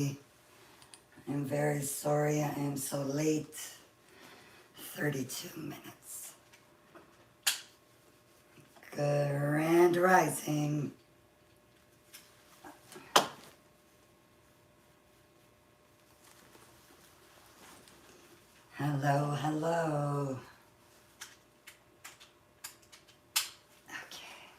I'm very sorry I am so late. 32 minutes. Grand Rising. Hello, hello. Okay.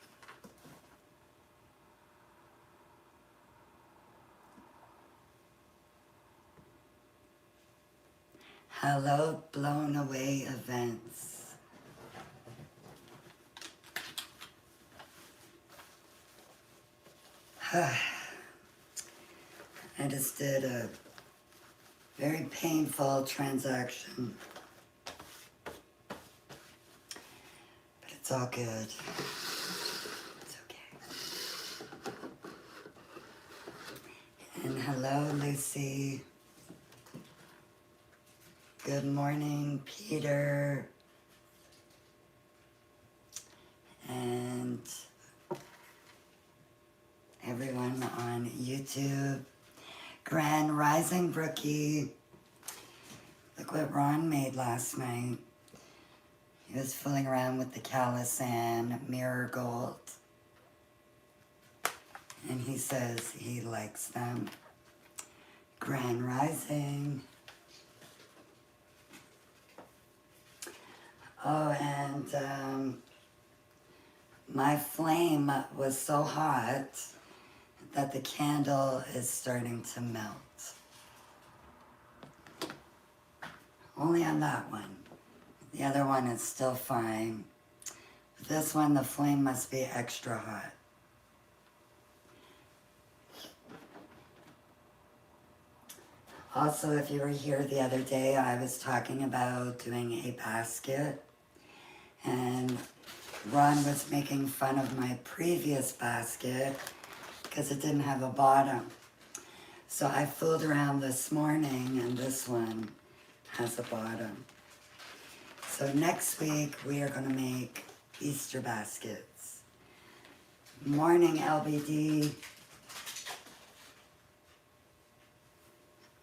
Hello, Blown Away Events. I just did a very painful transaction, but it's all good. It's okay. And hello, Lucy. Good morning, Peter. And everyone on YouTube. Grand Rising, Brookie. Look what Ron made last night. He was fooling around with the Carousel mirror gold. And he says he likes them. Grand Rising. Oh, and my flame was so hot that the candle is starting to melt. Only on that one. The other one is still fine. But this one, the flame must be extra hot. Also, if you were here the other day, I was talking about doing a basket. And Ron was making fun of my previous basket because it didn't have a bottom. So I fooled around this morning and this one has a bottom. So next week we are going to make Easter baskets. Morning, LBD.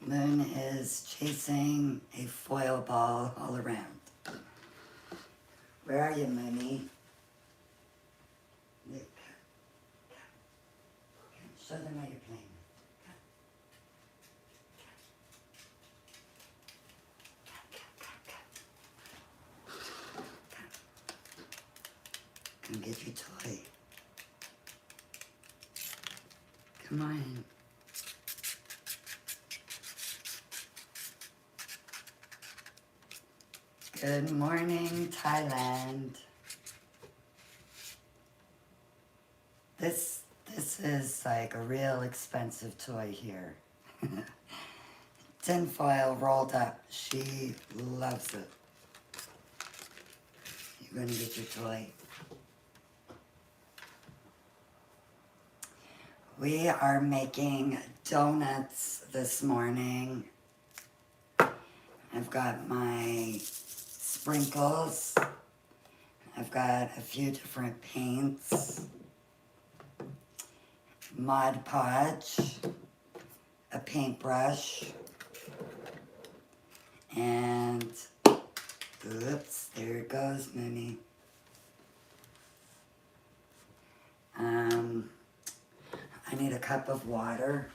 Moon is chasing a foil ball all around. Where are you, Moony? Show them how you're playing. Come get your toy. Come on. Good morning, Thailand. This is like a real expensive toy here. Tinfoil rolled up. She loves it. You're gonna get your toy. We are making donuts this morning. I've got my sprinkles. I've got a few different paints. Mod Podge, a paintbrush, and oops, there it goes, Mooney. I need a cup of water.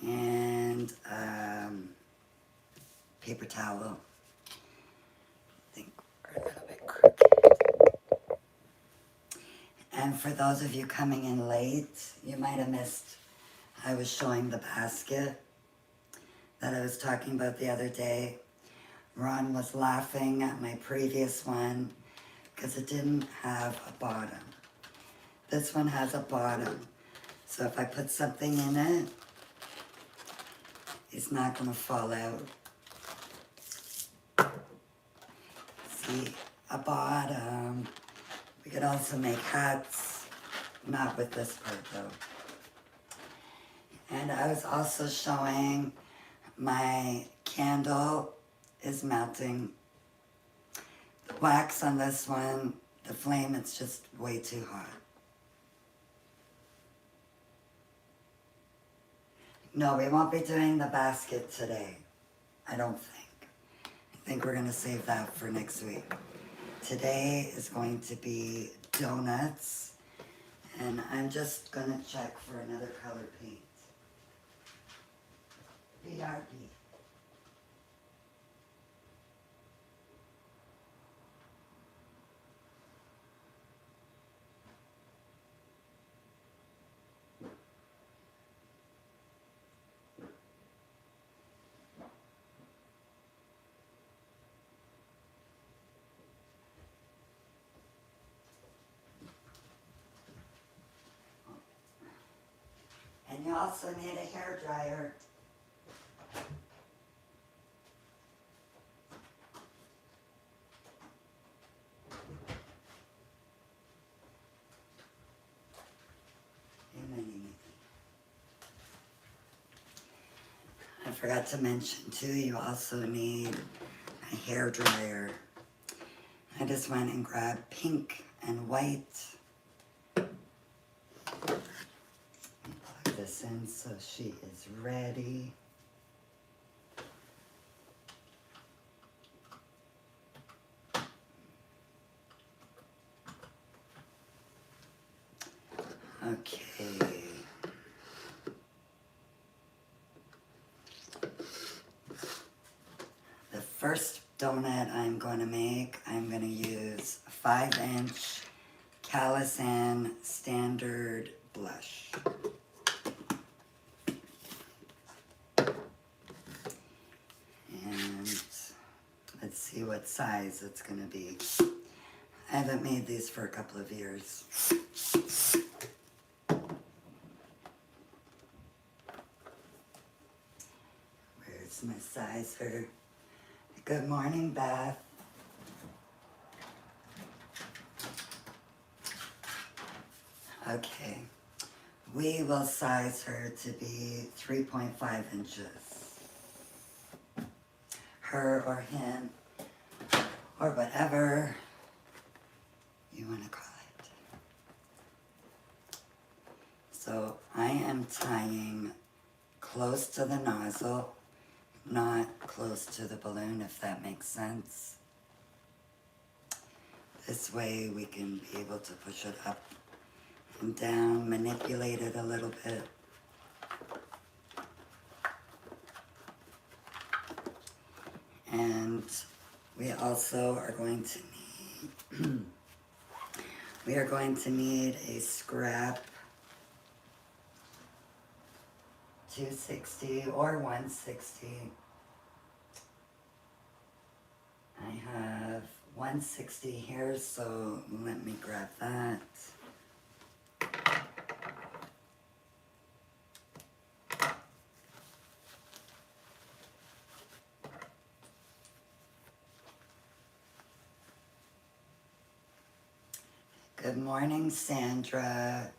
And paper towel. I think we're a little bit crooked. And for those of you coming in late, you might have missed, I was showing the basket that I was talking about the other day. Ron was laughing at my previous one because it didn't have a bottom. This one has a bottom. So if I put something in it, it's not going to fall out. See, a bottom. We could also make hats. Not with this part though. And I was also showing my candle is melting. The wax on this one, the flame, it's just way too hot. No, we won't be doing the basket today. I don't think. I think we're going to save that for next week. Today is going to be donuts. And I'm just going to check for another color paint. BRB. And you also need a hair dryer. I forgot to mention too, you also need a hair dryer. I just went and grabbed pink and white. Plug this in so she is ready. Okay. The first donut I'm going to make, I'm going to use a 5-inch Carousel standard blush. And let's see what size it's going to be. I haven't made these for a couple of years. Where's my sizer? Good morning, Beth. Okay, we will size her to be 3.5 inches. Her or him, or whatever you want to call it. So I am tying close to the nozzle, not close to the balloon, if that makes sense. This way we can be able to push it up and down, manipulate it a little bit. And we also are going to need, we are going to need a scrap 260 or 160. I have 160 here, so let me grab that. Good morning, Sandra,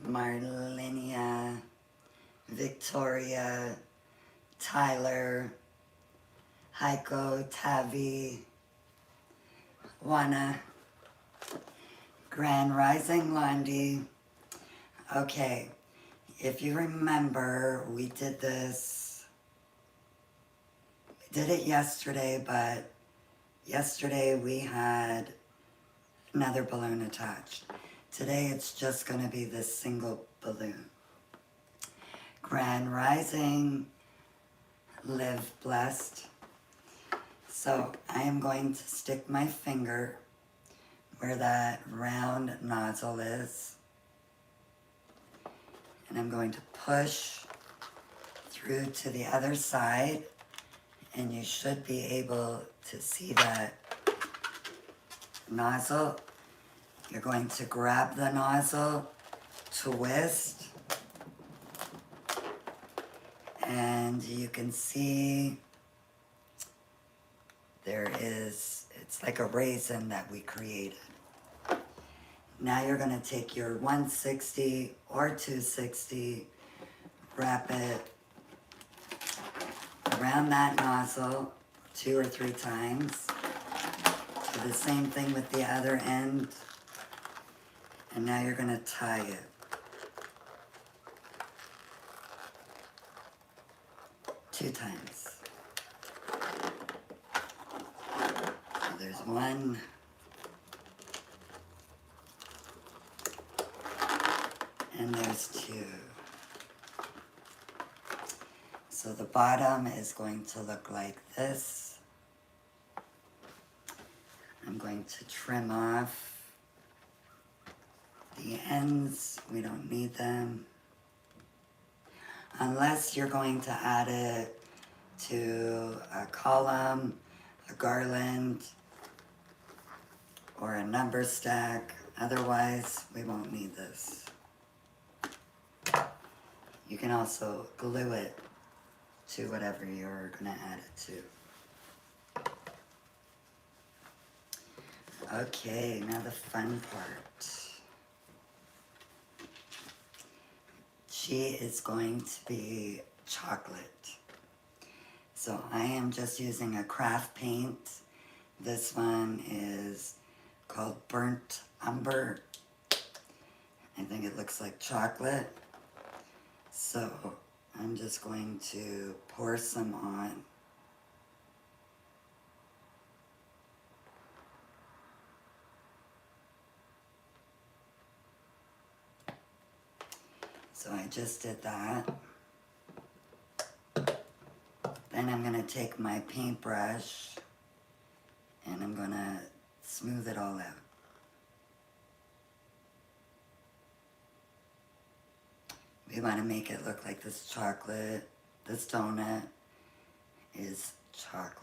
Marlinia, Victoria, Tyler, Heiko, Tavi, Juana, Grand Rising Londi. Okay, if you remember, we did this, we did it yesterday, but yesterday we had another balloon attached. Today it's just going to be this single balloon. Grand Rising, live blessed. So I am going to stick my finger where that round nozzle is, and I'm going to push through to the other side, and you should be able to see that nozzle. You're going to grab the nozzle, twist, and you can see there is, it's like a raisin that we created. Now you're going to take your 160 or 260, wrap it around that nozzle 2 or 3 times. Do the same thing with the other end. And now you're going to tie it. Two times. So there's one. And there's 2. So the bottom is going to look like this. I'm going to trim off the ends. We don't need them. Unless you're going to add it to a column, a garland, or a number stack. Otherwise, we won't need this. You can also glue it to whatever you're going to add it to. Okay, now the fun part. She is going to be chocolate. So I am just using a craft paint. This one is called Burnt Umber. I think it looks like chocolate. So I'm just going to pour some on. So I just did that. Then I'm going to take my paintbrush and I'm going to smooth it all out. We want to make it look like this chocolate. This donut is chocolate.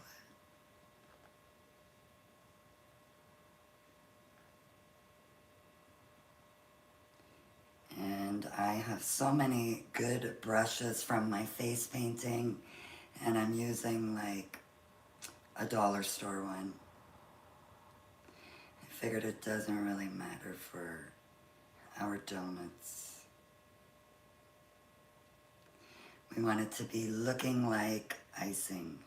And I have so many good brushes from my face painting, and I'm using like a dollar store one. I figured it doesn't really matter for our donuts. We want it to be looking like icing.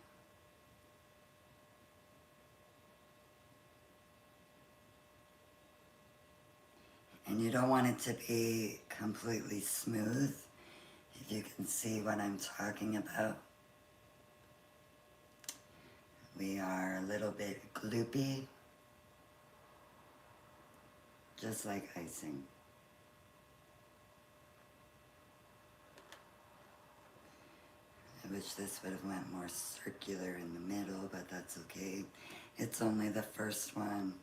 And you don't want it to be completely smooth, if you can see what I'm talking about. We are a little bit gloopy, just like icing. I wish this would have went more circular in the middle, but that's okay. It's only the first one.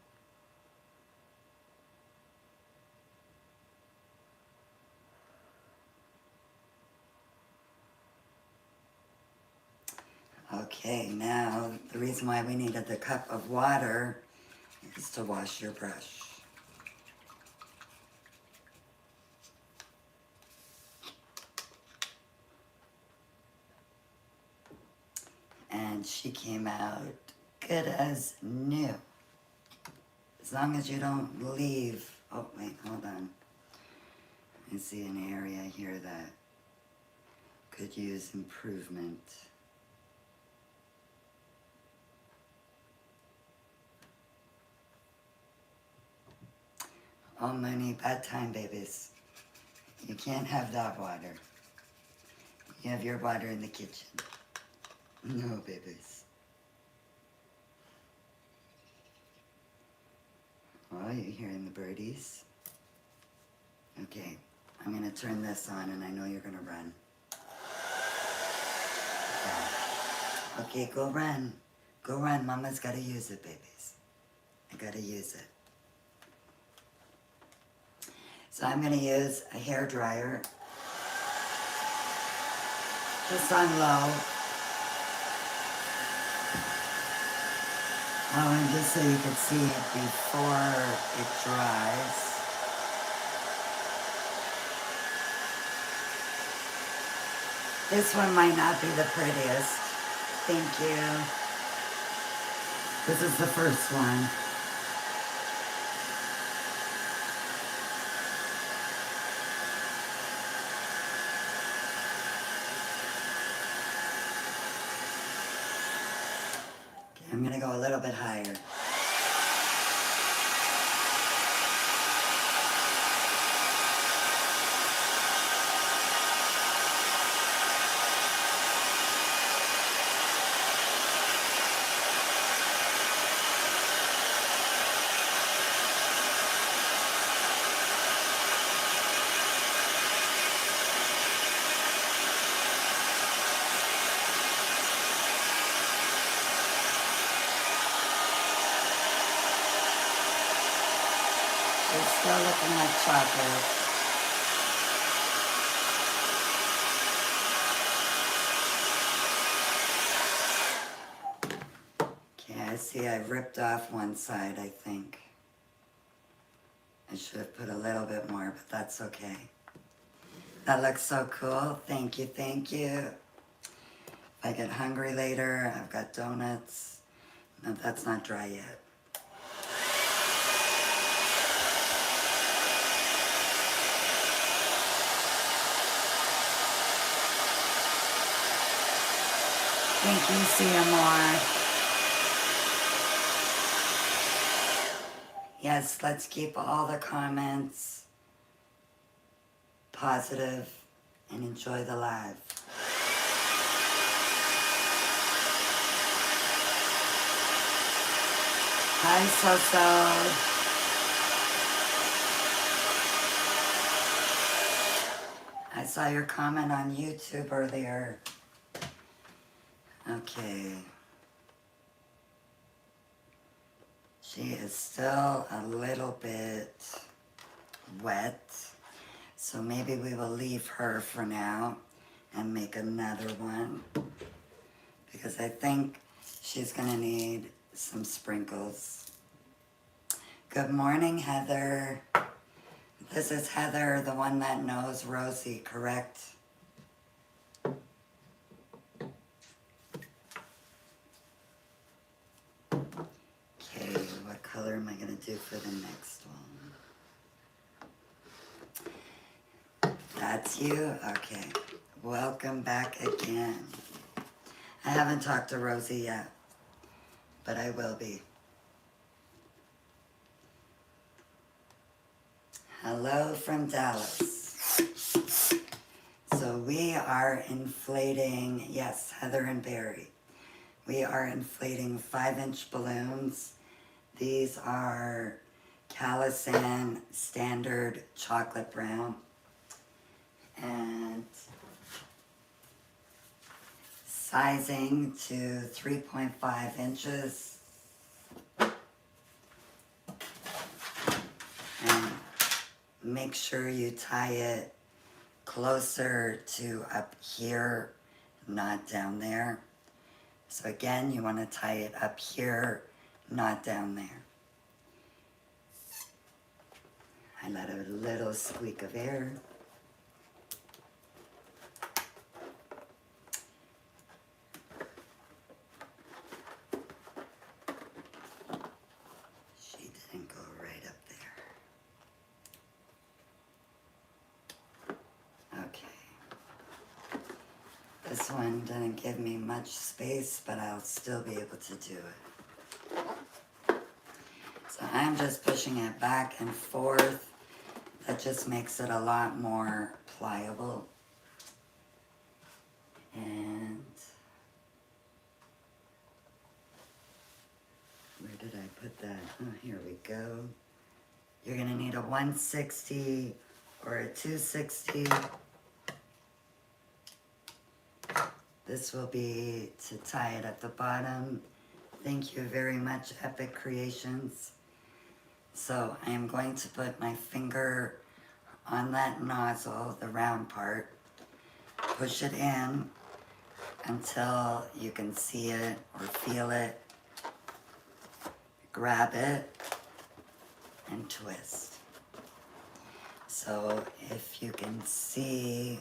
Okay, now the reason why we needed the cup of water is to wash your brush. And she came out good as new. As long as you don't leave. Oh, wait, hold on. I see an area here that could use improvement. Oh, money, bad time, babies. You can't have that water. You have your water in the kitchen. No, babies. Oh, you're hearing the birdies? Okay, I'm gonna turn this on and I know you're gonna run. Okay, go run. Go run, Mama's gotta use it, babies. I gotta use it. So I'm gonna use a hair dryer. Just on low. Oh, and just so you can see it before it dries. This one might not be the prettiest. Thank you. This is the first one. to go a little bit higher. It's still looking like chocolate. Okay, I see I ripped off one side, I think. I should have put a little bit more, but that's okay. That looks so cool. Thank you, thank you. If I get hungry later, I've got donuts. No, that's not dry yet. Thank you, Seymour. Yes, let's keep all the comments positive and enjoy the live. Hi, So-So. I saw your comment on YouTube earlier. Okay. She is still a little bit wet, so maybe we will leave her for now and make another one because I think she's gonna need some sprinkles. Good morning, Heather. This is Heather, the one that knows Rosie, correct? Okay, what color am I gonna do for the next one? That's you? Okay. Welcome back again. I haven't talked to Rosie yet, but I will be. Hello from Dallas. So we are inflating, yes, Heather and Barry. We are inflating 5-inch balloons. These are Carousel standard chocolate brown. And sizing to 3.5 inches. And make sure you tie it closer to up here, not down there. So again, you want to tie it up here, not down there. I let a little squeak of air. She didn't go right up there. Okay. This one didn't give me much space, but I'll still be able to do it. So I'm just pushing it back and forth. That just makes it a lot more pliable. And where did I put that? Oh, here we go. You're gonna need a 160 or a 260. This will be to tie it at the bottom. Thank you very much, Epic Creations. So I am going to put my finger on that nozzle, the round part, push it in until you can see it or feel it, grab it, and twist. So if you can see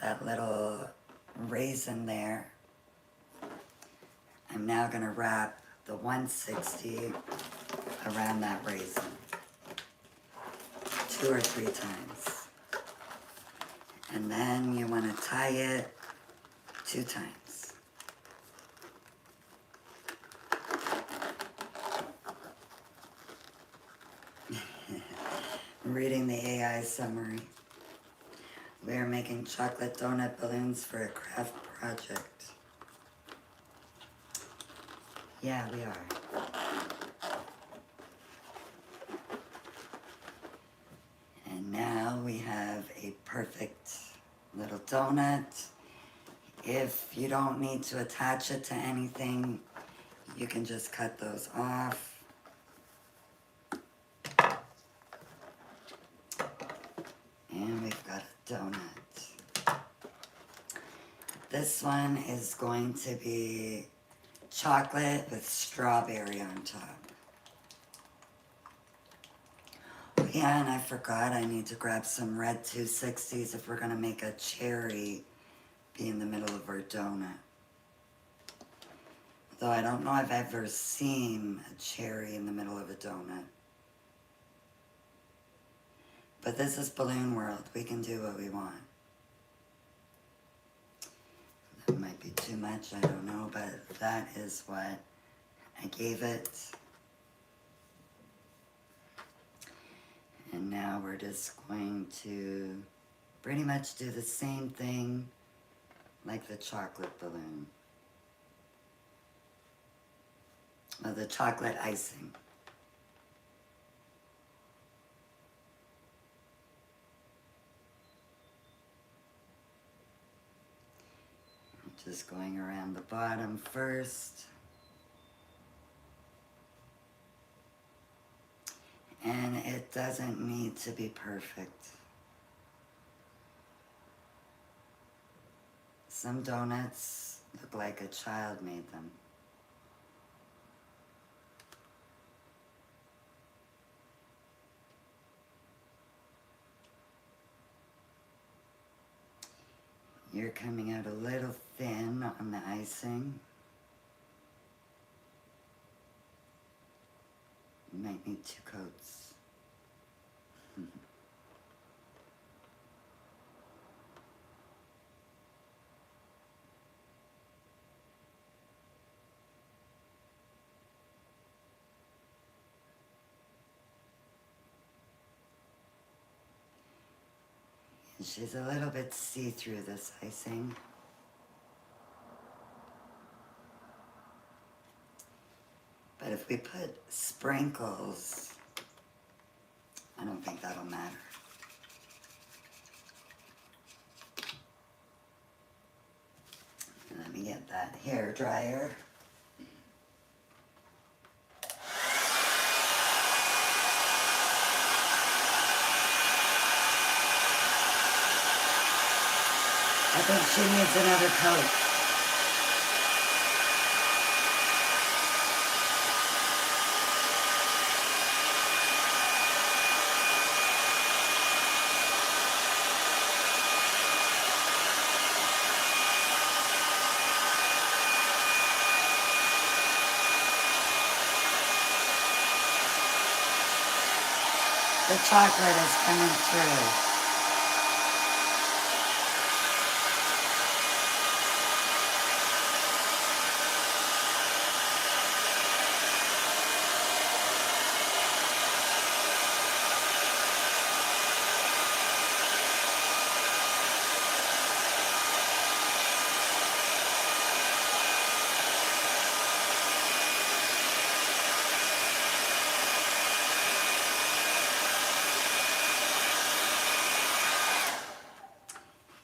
that little raisin there, I'm now going to wrap the 160 around that raisin 2 or 3 times. And then you want to tie it 2 times. reading the AI summary. We are making chocolate donut balloons for a craft project. Yeah, we are. And now we have a perfect little donut. If you don't need to attach it to anything, you can just cut those off. And we've got a donut. This one is going to be chocolate with strawberry on top. Oh yeah, and I forgot I need to grab some red 260s if we're going to make a cherry be in the middle of our donut. Though I don't know if I've ever seen a cherry in the middle of a donut. But this is Balloon World. We can do what we want. That might be too much, I don't know, but that is what I gave it. And now we're just going to pretty much do the same thing like the chocolate balloon. Or the chocolate icing. Just going around the bottom first. And it doesn't need to be perfect. Some donuts look like a child made them. You're coming out a little thin on the icing. You might need 2 coats. And she's a little bit see-through, this icing. But if we put sprinkles, I don't think that'll matter. Let me get that hair dryer. I think she needs another coat. The chocolate is coming through.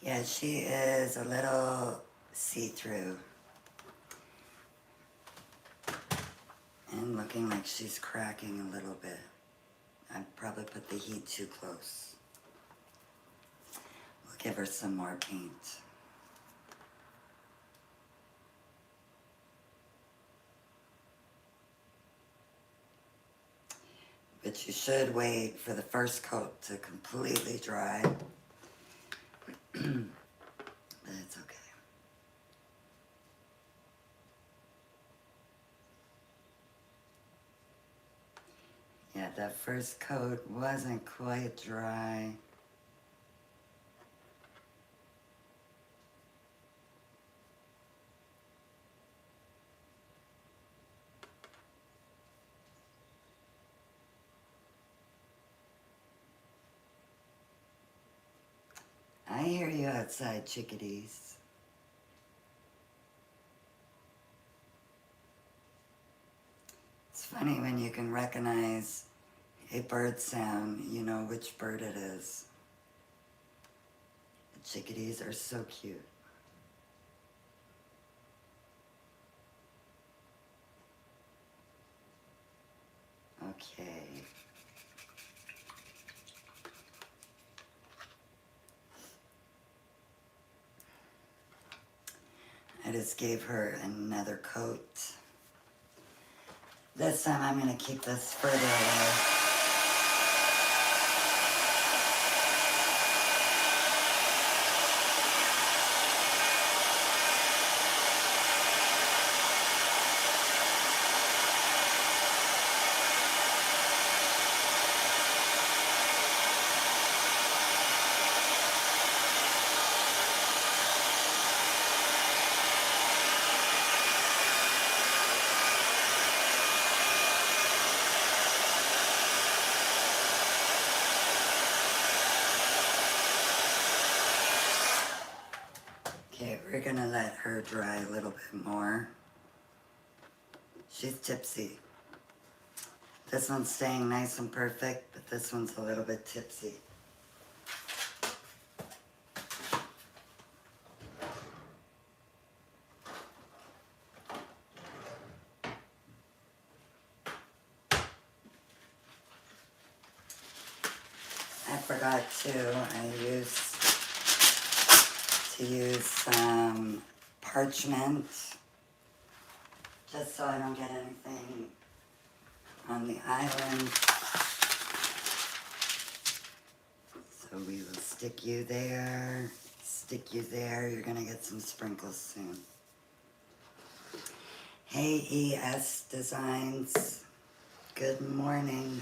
Yeah, she is a little see-through. And looking like she's cracking a little bit. I'd probably put the heat too close. We'll give her some more paint. But you should wait for the first coat to completely dry. But it's okay. Yeah, that first coat wasn't quite dry. hear you outside, chickadees. It's funny when you can recognize a bird sound, you know which bird it is. The chickadees are so cute. Okay. I just gave her another coat. This time I'm going to keep this further away. Okay, we're gonna let her dry a little bit more. She's tipsy. This one's staying nice and perfect, but this one's a little bit tipsy. I forgot I used to use some parchment just so I don't get anything on the island. So we will stick you there, you're gonna get some sprinkles soon. Hey ES Designs, good morning.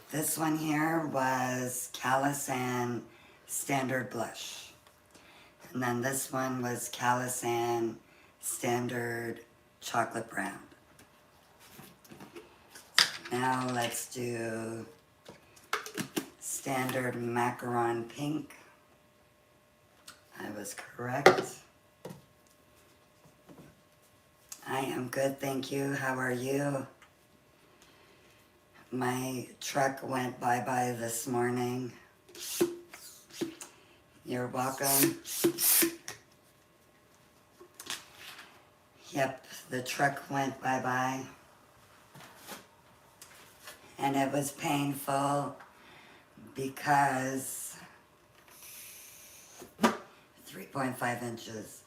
This one here was Carousel Standard Blush. And then this one was Carousel Standard Chocolate Brown. Now let's do Standard Macaron Pink. I was correct. I am good, thank you. How are you? My truck went bye-bye this morning. You're welcome. Yep, the truck went bye-bye. And it was painful because 3.5 inches.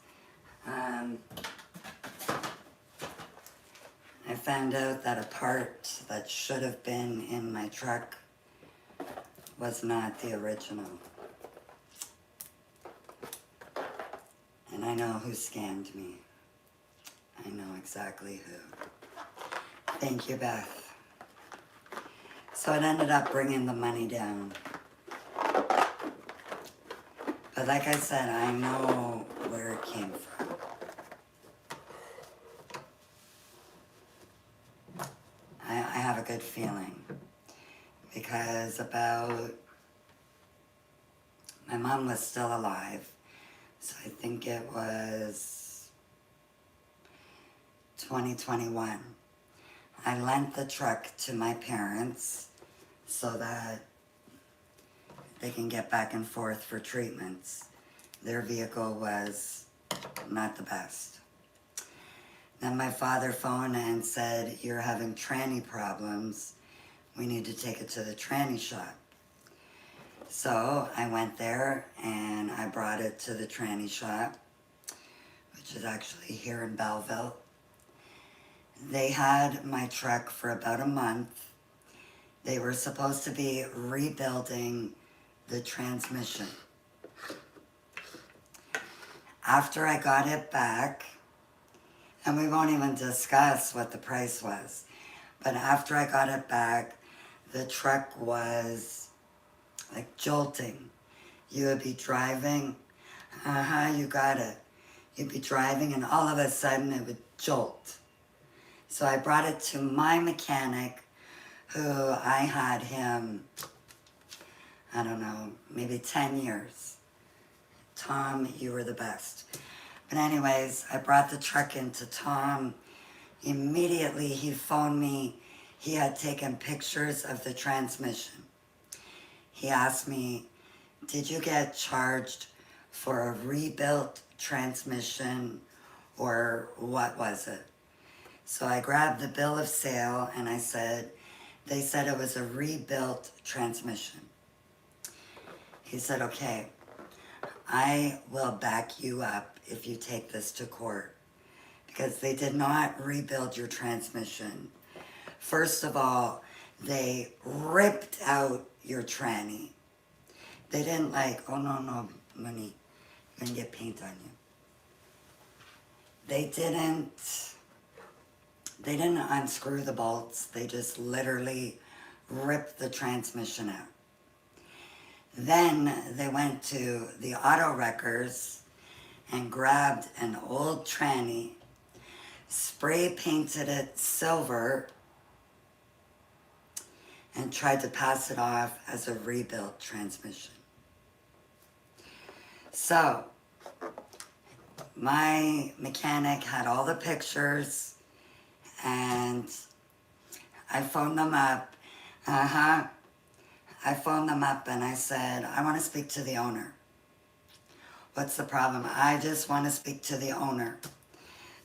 I found out that a part that should have been in my truck was not the original. And I know who scammed me. I know exactly who. Thank you, Beth. So it ended up bringing the money down. But like I said, I know where it came from. I have a good feeling because my mom was still alive, so I think it was 2021. I lent the truck to my parents so that they can get back and forth for treatments. Their vehicle was not the best. Then my father phoned and said, "You're having tranny problems. We need to take it to the tranny shop." So I went there and I brought it to the tranny shop, which is actually here in Belleville. They had my truck for about a month. They were supposed to be rebuilding the transmission. After I got it back, and we won't even discuss what the price was, but after I got it back, the truck was like jolting. You would be driving, you got it. You'd be driving and all of a sudden it would jolt. So I brought it to my mechanic, who I had him, I don't know, maybe 10 years. Tom, you were the best. But anyways, I brought the truck into Tom. Immediately he phoned me. He had taken pictures of the transmission. He asked me, did you get charged for a rebuilt transmission or what was it? So I grabbed the bill of sale and I said, they said it was a rebuilt transmission. He said, okay, I will back you up if you take this to court because they did not rebuild your transmission. First of all, they ripped out your tranny. They didn't like, oh no, money, you're gonna get paint on you. They didn't unscrew the bolts. They just literally ripped the transmission out. Then they went to the auto wreckers and grabbed an old tranny, spray painted it silver, and tried to pass it off as a rebuilt transmission. So, my mechanic had all the pictures and I phoned them up. I phoned them up and I said, I want to speak to the owner. What's the problem? I just want to speak to the owner.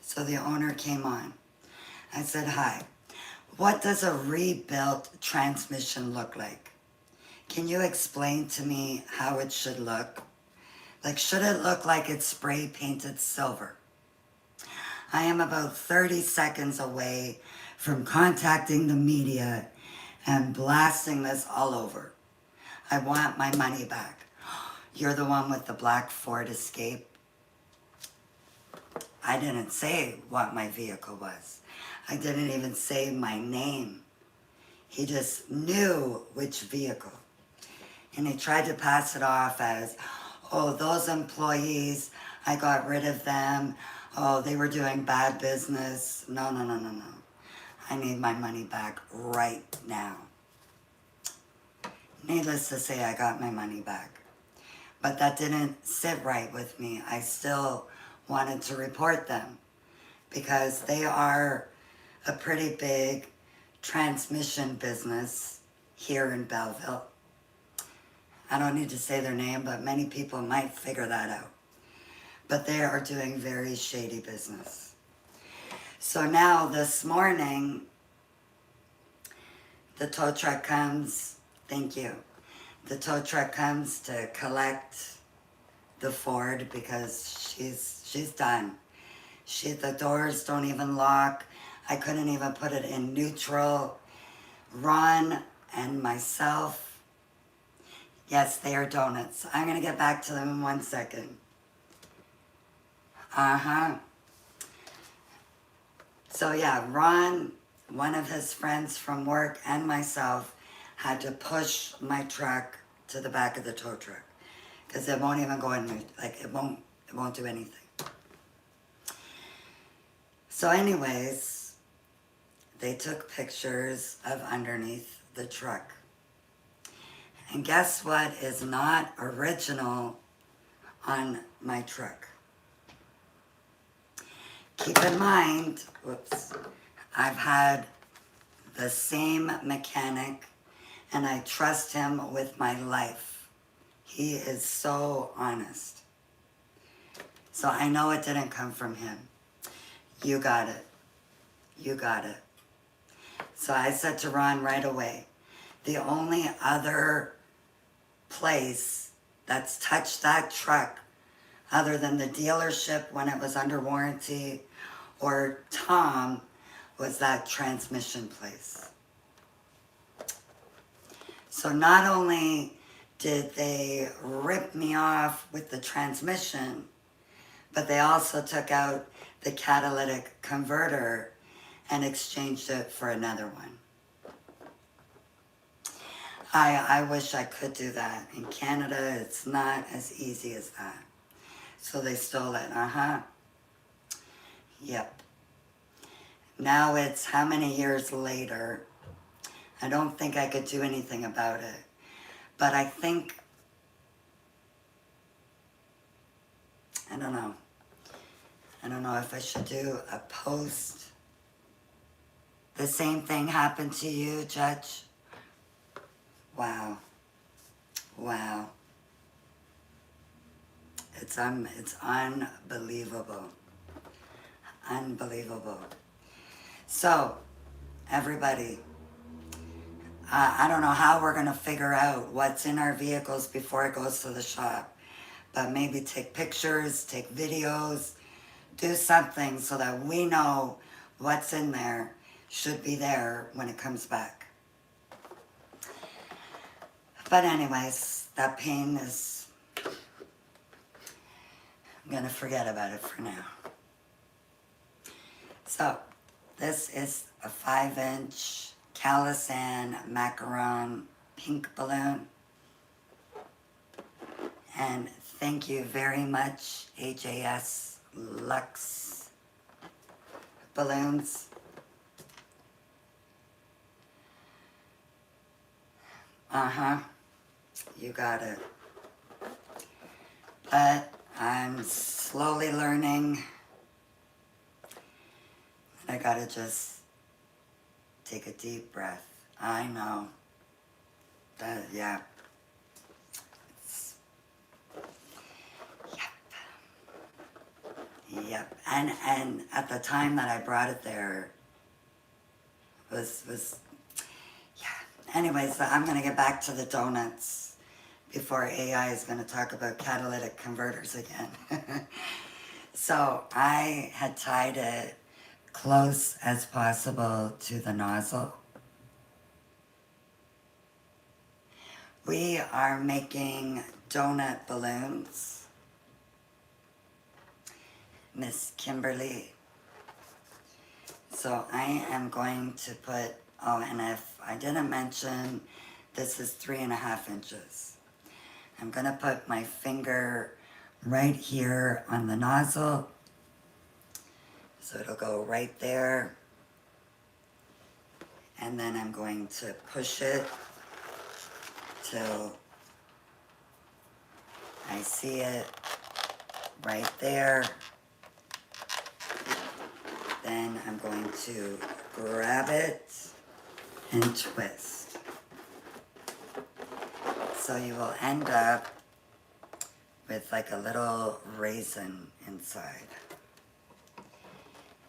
So the owner came on. I said, hi, what does a rebuilt transmission look like? Can you explain to me how it should look? Like, should it look like it's spray painted silver? I am about 30 seconds away from contacting the media and blasting this all over. I want my money back. You're the one with the black Ford Escape. I didn't say what my vehicle was. I didn't even say my name. He just knew which vehicle. And he tried to pass it off as, oh, those employees, I got rid of them. Oh, they were doing bad business. No. I need my money back right now. Needless to say, I got my money back. But that didn't sit right with me. I still wanted to report them because they are a pretty big transmission business here in Belleville. I don't need to say their name, but many people might figure that out. But they are doing very shady business. So now this morning, the tow truck comes, thank you. The tow truck comes to collect the Ford because she's done. The doors don't even lock. I couldn't even put it in neutral. Ron and myself, yes, they are donuts. I'm gonna get back to them in 1 second. So yeah, Ron, one of his friends from work, and myself had to push my truck to the back of the tow truck because it won't even go in, like it won't do anything. So anyways, they took pictures of underneath the truck. And guess what is not original on my truck? Keep in mind, I've had the same mechanic and I trust him with my life. He is so honest. So I know it didn't come from him. You got it. You got it. So I said to Ron right away, the only other place that's touched that truck other than the dealership when it was under warranty or Tom was that transmission place. So not only did they rip me off with the transmission, but they also took out the catalytic converter and exchanged it for another one. I wish I could do that. In Canada, it's not as easy as that. So they stole it, Yep. Now it's how many years later? I don't think I could do anything about it. But I think, I don't know. I don't know if I should do a post. The same thing happened to you, Judge? Wow. Wow. It's unbelievable. Unbelievable. So, everybody, I don't know how we're going to figure out what's in our vehicles before it goes to the shop. But maybe take pictures, take videos, do something so that we know what's in there, should be there when it comes back. But anyways, that pain is, I'm going to forget about it for now. So, this is a 5-inch Carousel macaron pink balloon. And thank you very much, HAS Lux Balloons. You got it. But I'm slowly learning. I gotta just take a deep breath. I know. That, yeah. Yep. And at the time that I brought it there was yeah. Anyways, I'm gonna get back to the donuts before AI is gonna talk about catalytic converters again. So I had tied it close as possible to the nozzle. We are making donut balloons, Miss Kimberly. So I am going to put, oh, and if I didn't mention, this is 3.5 inches. I'm gonna put my finger right here on the nozzle. So it'll go right there. And then I'm going to push it till I see it right there. Then I'm going to grab it and twist. So you will end up with like a little raisin inside.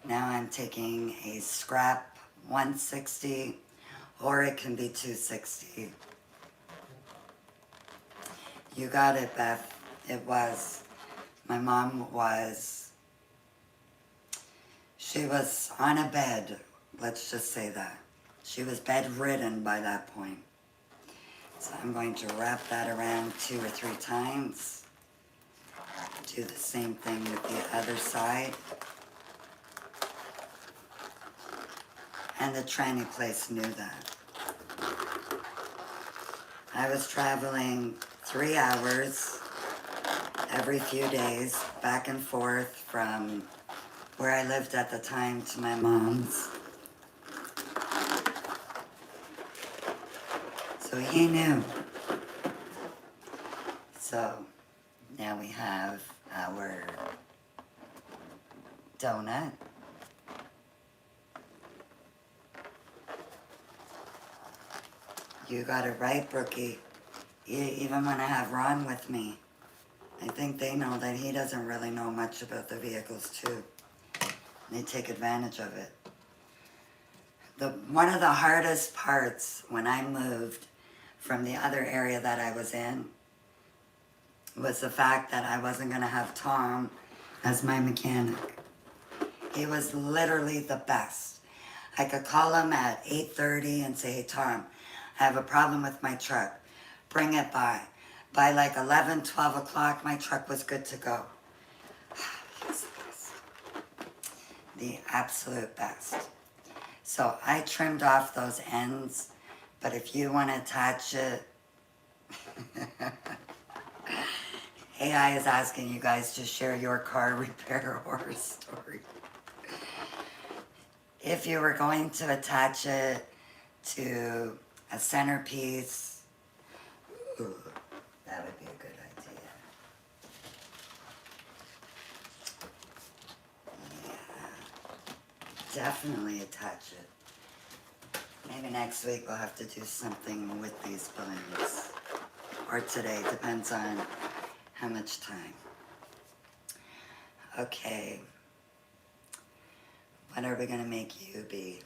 Now I'm taking a scrap 160, or it can be 260. You got it, Beth. It was. My mom was. She was on a bed, let's just say that. She was bedridden by that point. So I'm going to wrap that around 2 or 3 times. Do the same thing with the other side. And the tranny place knew that. I was traveling 3 hours every few days, back and forth from where I lived at the time to my mom's. So he knew. So now we have our donut. You got it right, Brookie. Even when I have Ron with me, I think they know that he doesn't really know much about the vehicles too. They take advantage of it. One of the hardest parts when I moved from the other area that I was in was the fact that I wasn't going to have Tom as my mechanic. He was literally the best. I could call him at 8:30 and say, hey, Tom, I have a problem with my truck. Bring it by. By like 11, 12 o'clock, my truck was good to go. He's the best. The absolute best. So I trimmed off those ends, but if you want to attach it, AI is asking you guys to share your car repair horror story. If you were going to attach it to a centerpiece. Ooh, that would be a good idea. Yeah, definitely attach it. Maybe next week we'll have to do something with these balloons. Or today, depends on how much time. Okay. What are we going to make you be?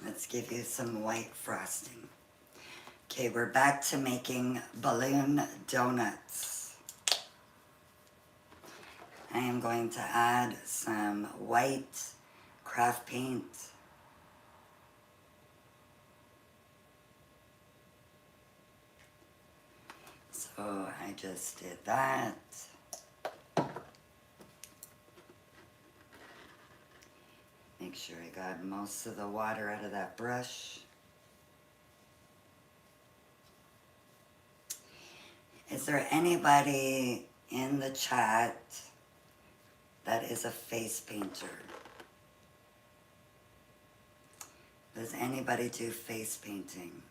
Let's give you some white frosting. Okay, we're back to making balloon donuts. I am going to add some white craft paint. So I just did that. Make sure I got most of the water out of that brush. Is there anybody in the chat that is a face painter? Does anybody do face painting?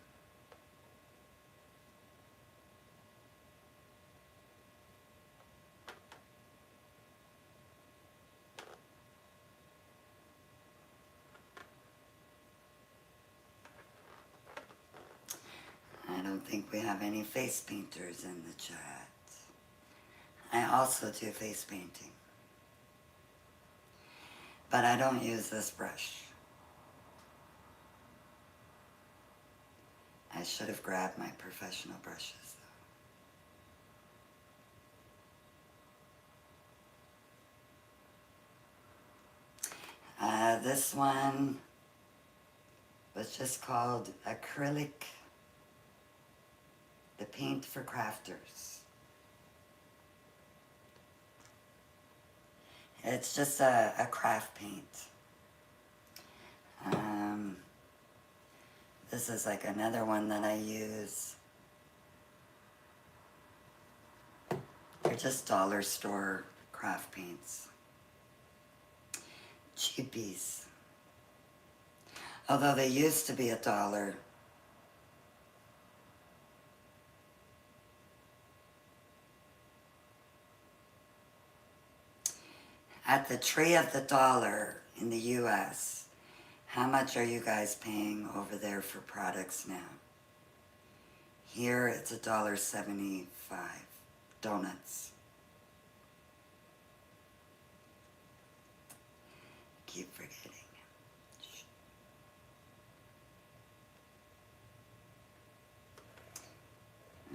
I don't think we have any face painters in the chat. I also do face painting. But I don't use this brush. I should have grabbed my professional brushes though. This one was just called acrylic, the paint for crafters. It's just a craft paint. This is like another one that I use. They're just dollar store craft paints. Cheapies. Although they used to be $1. At the tree of the dollar in the US, how much are you guys paying over there for products now? Here it's $1.75. Donuts. Keep forgetting.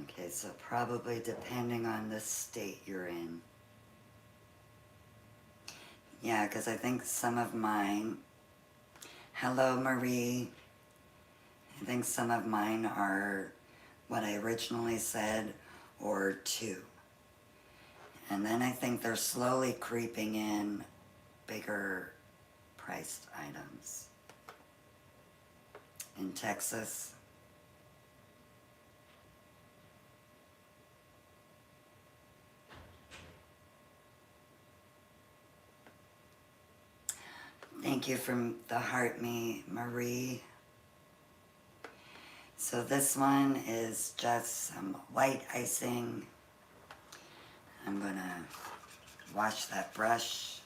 Okay, so probably depending on the state you're in. Yeah, because I think some of mine, hello Marie, I think some of mine are what I originally said, or 2. And then I think they're slowly creeping in bigger priced items. In Texas. Thank you from the heart, Marie. So this one is just some white icing. I'm gonna wash that brush.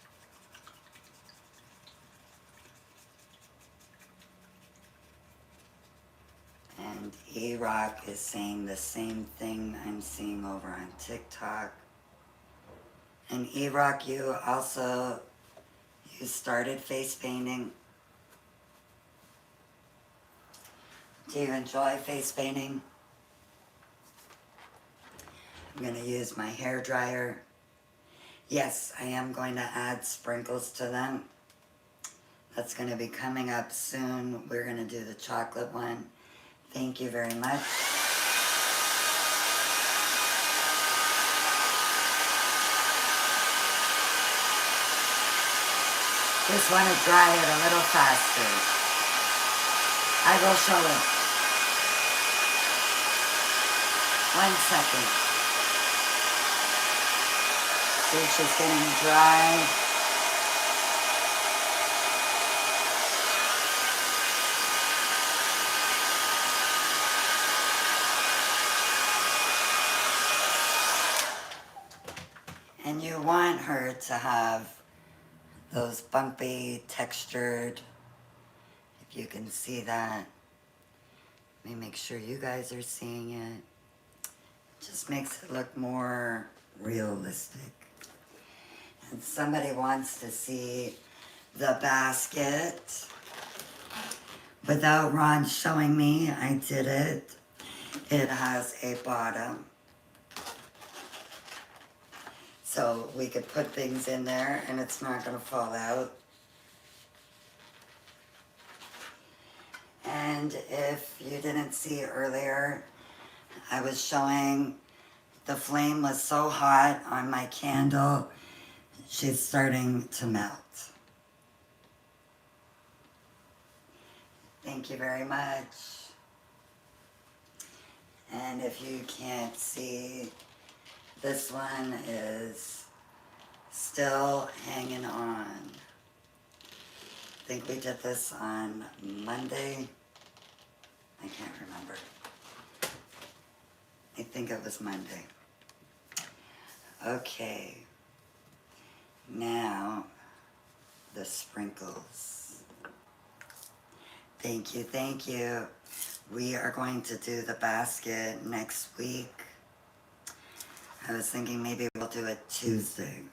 And E-Rock is saying the same thing I'm seeing over on TikTok. And E-Rock, you started face painting. Do you enjoy face painting? I'm going to use my hair dryer. Yes, I am going to add sprinkles to them. That's going to be coming up soon. We're going to do the chocolate one. Thank you very much. Just want to dry it a little faster. I will show it. 1 second. See, she's getting dry. And you want her to have those bumpy, textured, if you can see that. Let me make sure you guys are seeing it. Just makes it look more realistic. And somebody wants to see the basket. Without Ron showing me, I did it. It has a bottom. So we could put things in there and it's not going to fall out. And if you didn't see earlier, I was showing the flame was so hot on my candle, she's starting to melt. Thank you very much. And if you can't see, this one is still hanging on. I think we did this on Monday. I can't remember. I think it was Monday. Okay. Now, the sprinkles. Thank you, thank you. We are going to do the basket next week. I was thinking maybe we'll do it Tuesday.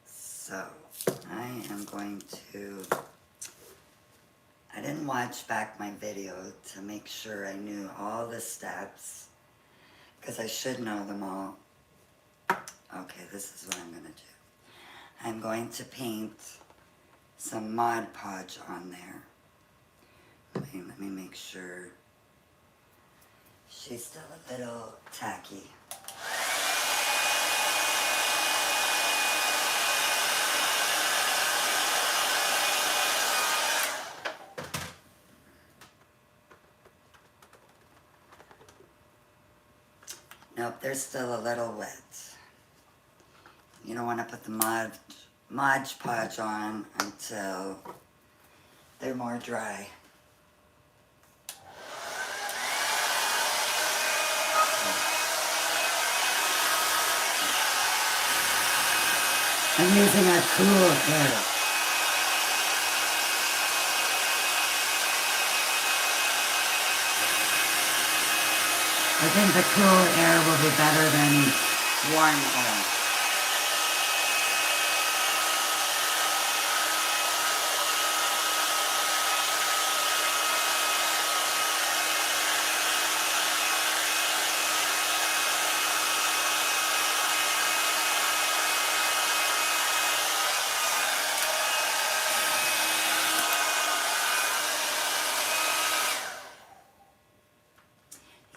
So, I am going to... I didn't watch back my video to make sure I knew all the steps, because I should know them all. Okay, this is what I'm going to do. I'm going to paint some Mod Podge on there. Okay, let me make sure. She's still a little tacky. Nope, they're still a little wet. You don't want to put the Mod Podge on until they're more dry. I'm using a cool air. I think the cool air will be better than warm air.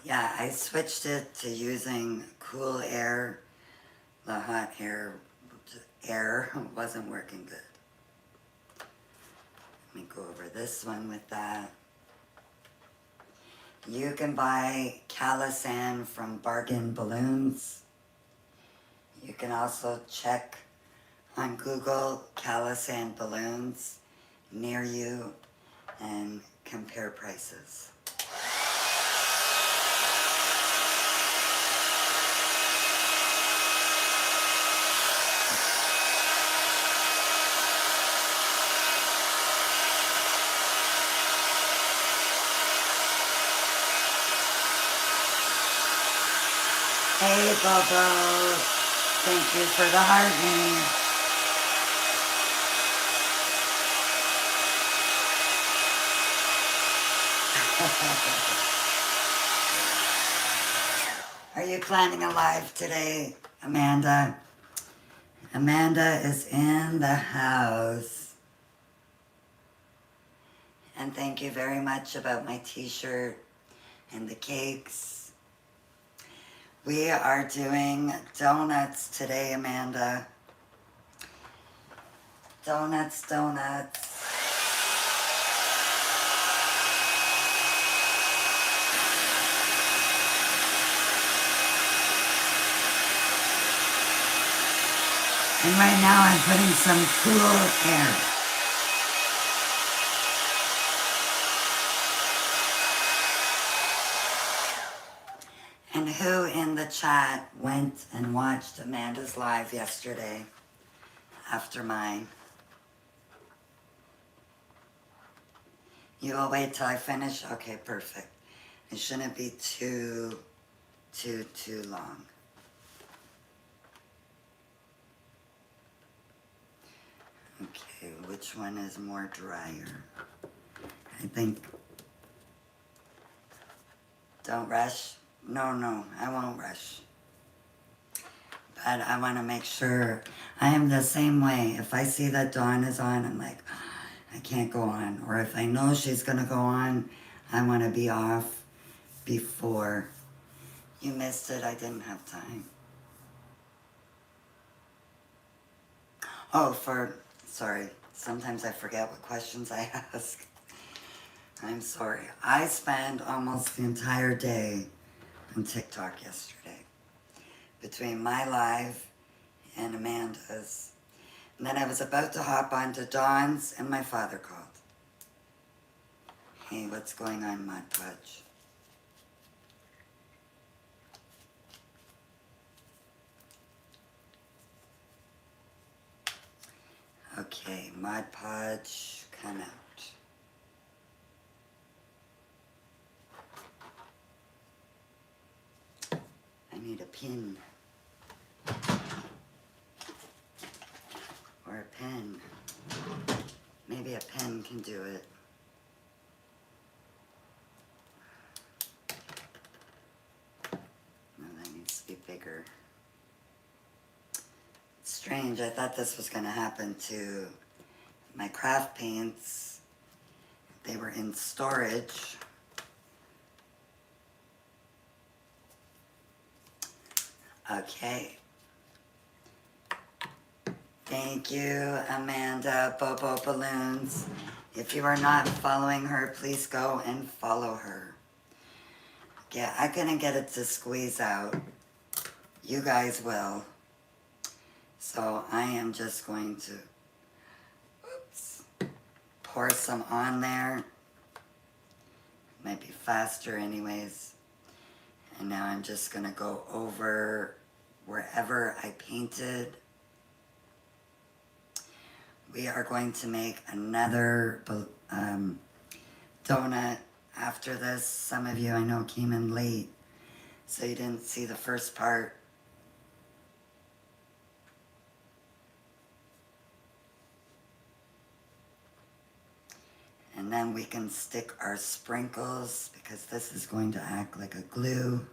Yeah, I switched it to using cool air. The hot air wasn't working good. Let me go over this one with that. You can buy Carousel from Bargain Balloons. You can also check on Google Carousel balloons near you and compare prices. Hey, Bobo. Thank you for the hardening. Are you planning a live today, Amanda? Amanda is in the house. And thank you very much about my t-shirt and the cakes. We are doing donuts today, Amanda. Donuts, donuts. And right now I'm putting some cool air. And And who in the chat went and watched Amanda's live yesterday after mine? You will wait till I finish? Okay, perfect. It shouldn't be too long. Okay, which one is more drier? I think, don't rush. No, I won't rush. But I want to make sure. I am the same way. If I see that Dawn is on, I'm like, I can't go on. Or if I know she's going to go on, I want to be off before. You missed it. I didn't have time. Oh, sorry. Sometimes I forget what questions I ask. I'm sorry. I spent almost the entire day on TikTok yesterday between my live and Amanda's. And then I was about to hop onto Dawn's and my father called. Hey, what's going on, Mod Podge? Okay, Mod Podge, come out. I need a pin. Or a pen. Maybe a pen can do it. No, that needs to be bigger. It's strange, I thought this was gonna happen to my craft paints. They were in storage. Okay. Thank you, Amanda, Bobo Balloons. If you are not following her, please go and follow her. Yeah, I couldn't get it to squeeze out. You guys will. So I am just going to, oops, pour some on there. Might be faster anyways. And now I'm just gonna go over wherever I painted. We are going to make another donut after this. Some of you I know came in late, so you didn't see the first part. And then we can stick our sprinkles because this is going to act like a glue.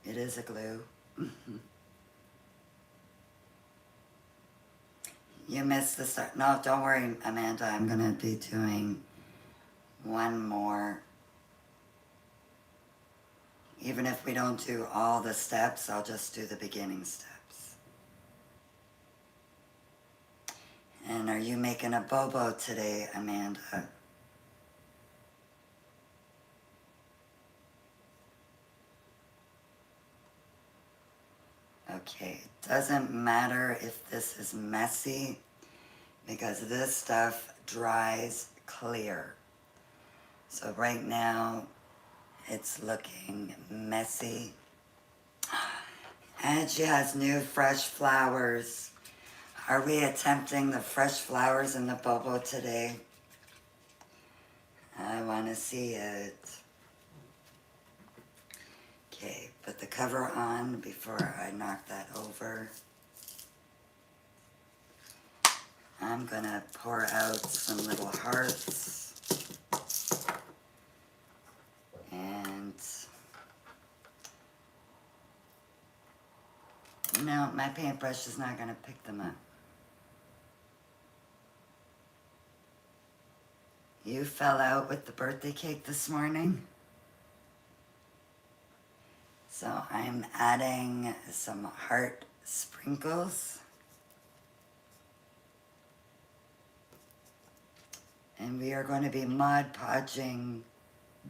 It is a glue. You missed the start. No, don't worry, Amanda. I'm going to be doing one more. Even if we don't do all the steps, I'll just do the beginning steps. And are you making a bobo today, Amanda? Okay, it doesn't matter if this is messy because this stuff dries clear. So right now it's looking messy. And she has new fresh flowers. Are we attempting the fresh flowers in the bobo today? I want to see it. Okay, put the cover on before I knock that over. I'm gonna pour out some little hearts. And no, my paintbrush is not gonna pick them up. You fell out with the birthday cake this morning? So I'm adding some heart sprinkles. And we are going to be Mod Podging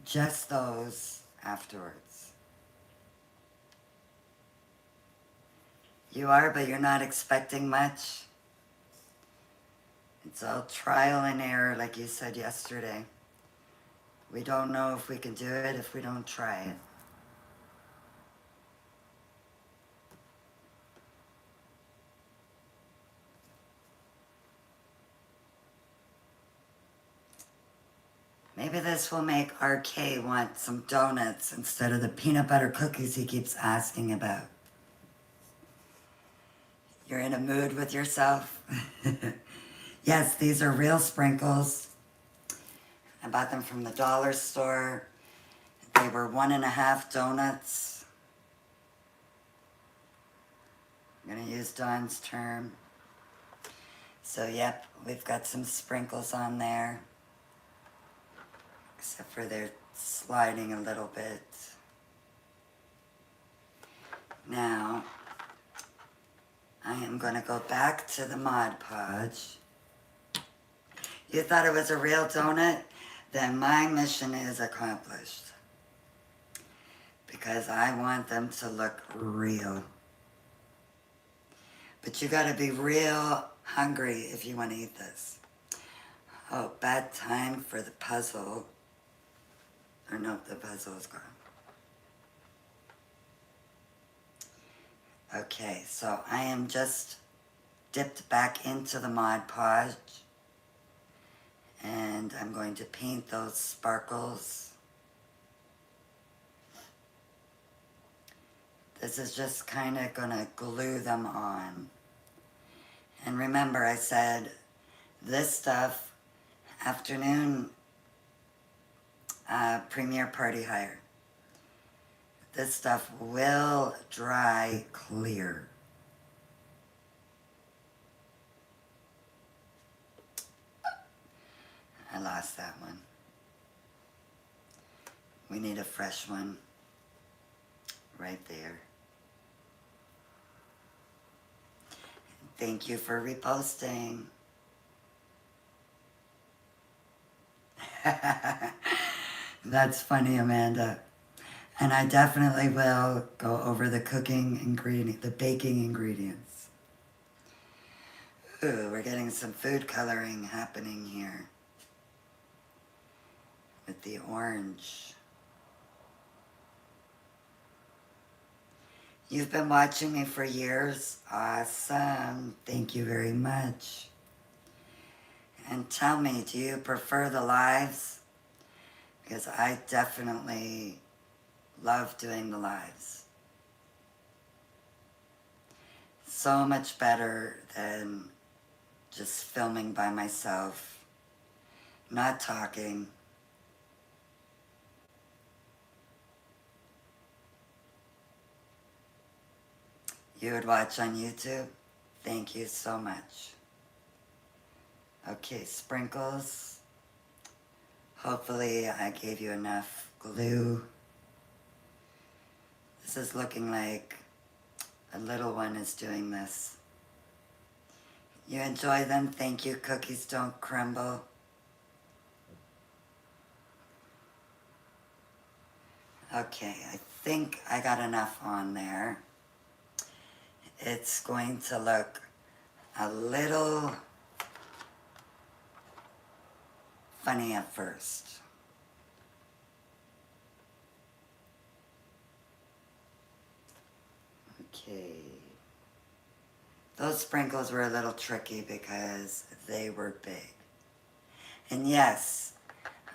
just those afterwards. You are, but you're not expecting much. It's all trial and error, like you said yesterday. We don't know if we can do it if we don't try it. Maybe this will make RK want some donuts instead of the peanut butter cookies he keeps asking about. You're in a mood with yourself? Yes, these are real sprinkles. I bought them from the dollar store. They were 1.5 donuts. I'm gonna use Dawn's term. So yep, we've got some sprinkles on there. Except for they're sliding a little bit. Now, I am gonna go back to the Mod Podge. You thought it was a real donut? Then my mission is accomplished. Because I want them to look real. But you gotta be real hungry if you want to eat this. Oh, bad time for the puzzle. Or no, the puzzle is gone. Okay, so I am just dipped back into the Mod Podge. And I'm going to paint those sparkles. This is just kind of going to glue them on. And remember, I said this stuff, afternoon premier party hire. This stuff will dry clear. I lost that one. We need a fresh one right there. Thank you for reposting. That's funny, Amanda. And I definitely will go over the the baking ingredients. Ooh, we're getting some food coloring happening here with the orange. You've been watching me for years. Awesome. Thank you very much. And tell me, do you prefer the lives? Because I definitely love doing the lives. So much better than just filming by myself, not talking. You would watch on YouTube? Thank you so much. Okay, sprinkles. Hopefully I gave you enough glue. This is looking like a little one is doing this. You enjoy them? Thank you. Cookies don't crumble. Okay, I think I got enough on there. It's going to look a little funny at first. Okay. Those sprinkles were a little tricky because they were big. And yes,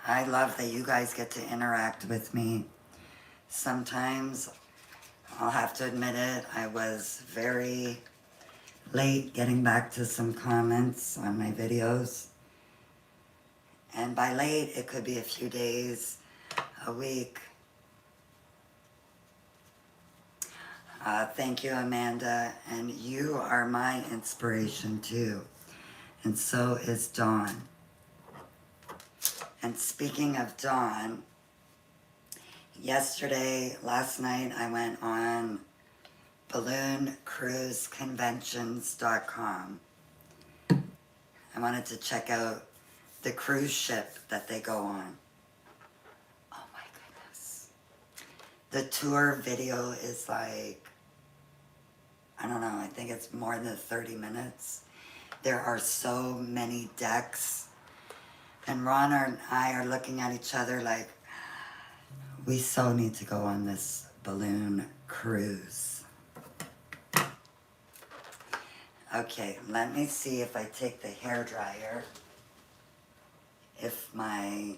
I love that you guys get to interact with me. Sometimes, I'll have to admit it, I was very late getting back to some comments on my videos. And by late, it could be a few days, a week. Thank you, Amanda. And you are my inspiration too. And so is Dawn. And speaking of Dawn, last night, I went on balloon-cruise-conventions.com. I wanted to check out the cruise ship that they go on. Oh my goodness. The tour video is like, I don't know, I think it's more than 30 minutes. There are so many decks. And Ron and I are looking at each other like, we so need to go on this balloon cruise. Okay, let me see if I take the hairdryer, if my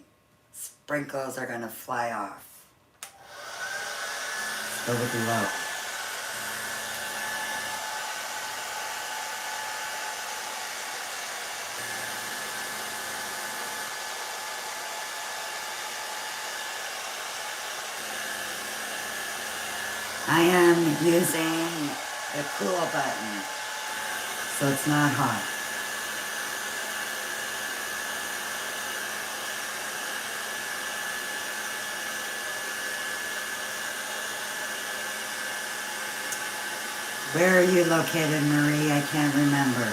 sprinkles are gonna fly off. Let's go with the low. I am using the cool button, so it's not hot. Where are you located, Marie? I can't remember.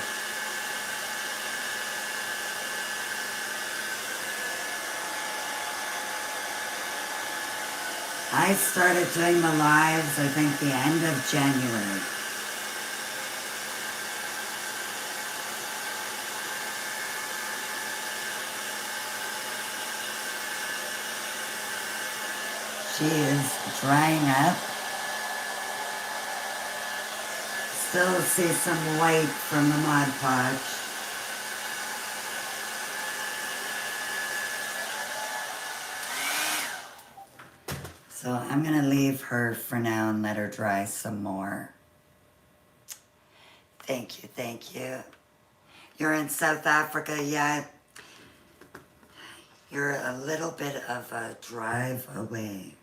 I started doing the lives, I think, the end of January. She is drying up. Still see some white from the Mod Podge. So I'm gonna leave her for now and let her dry some more. Thank you, thank you. You're in South Africa yet? You're a little bit of a drive away.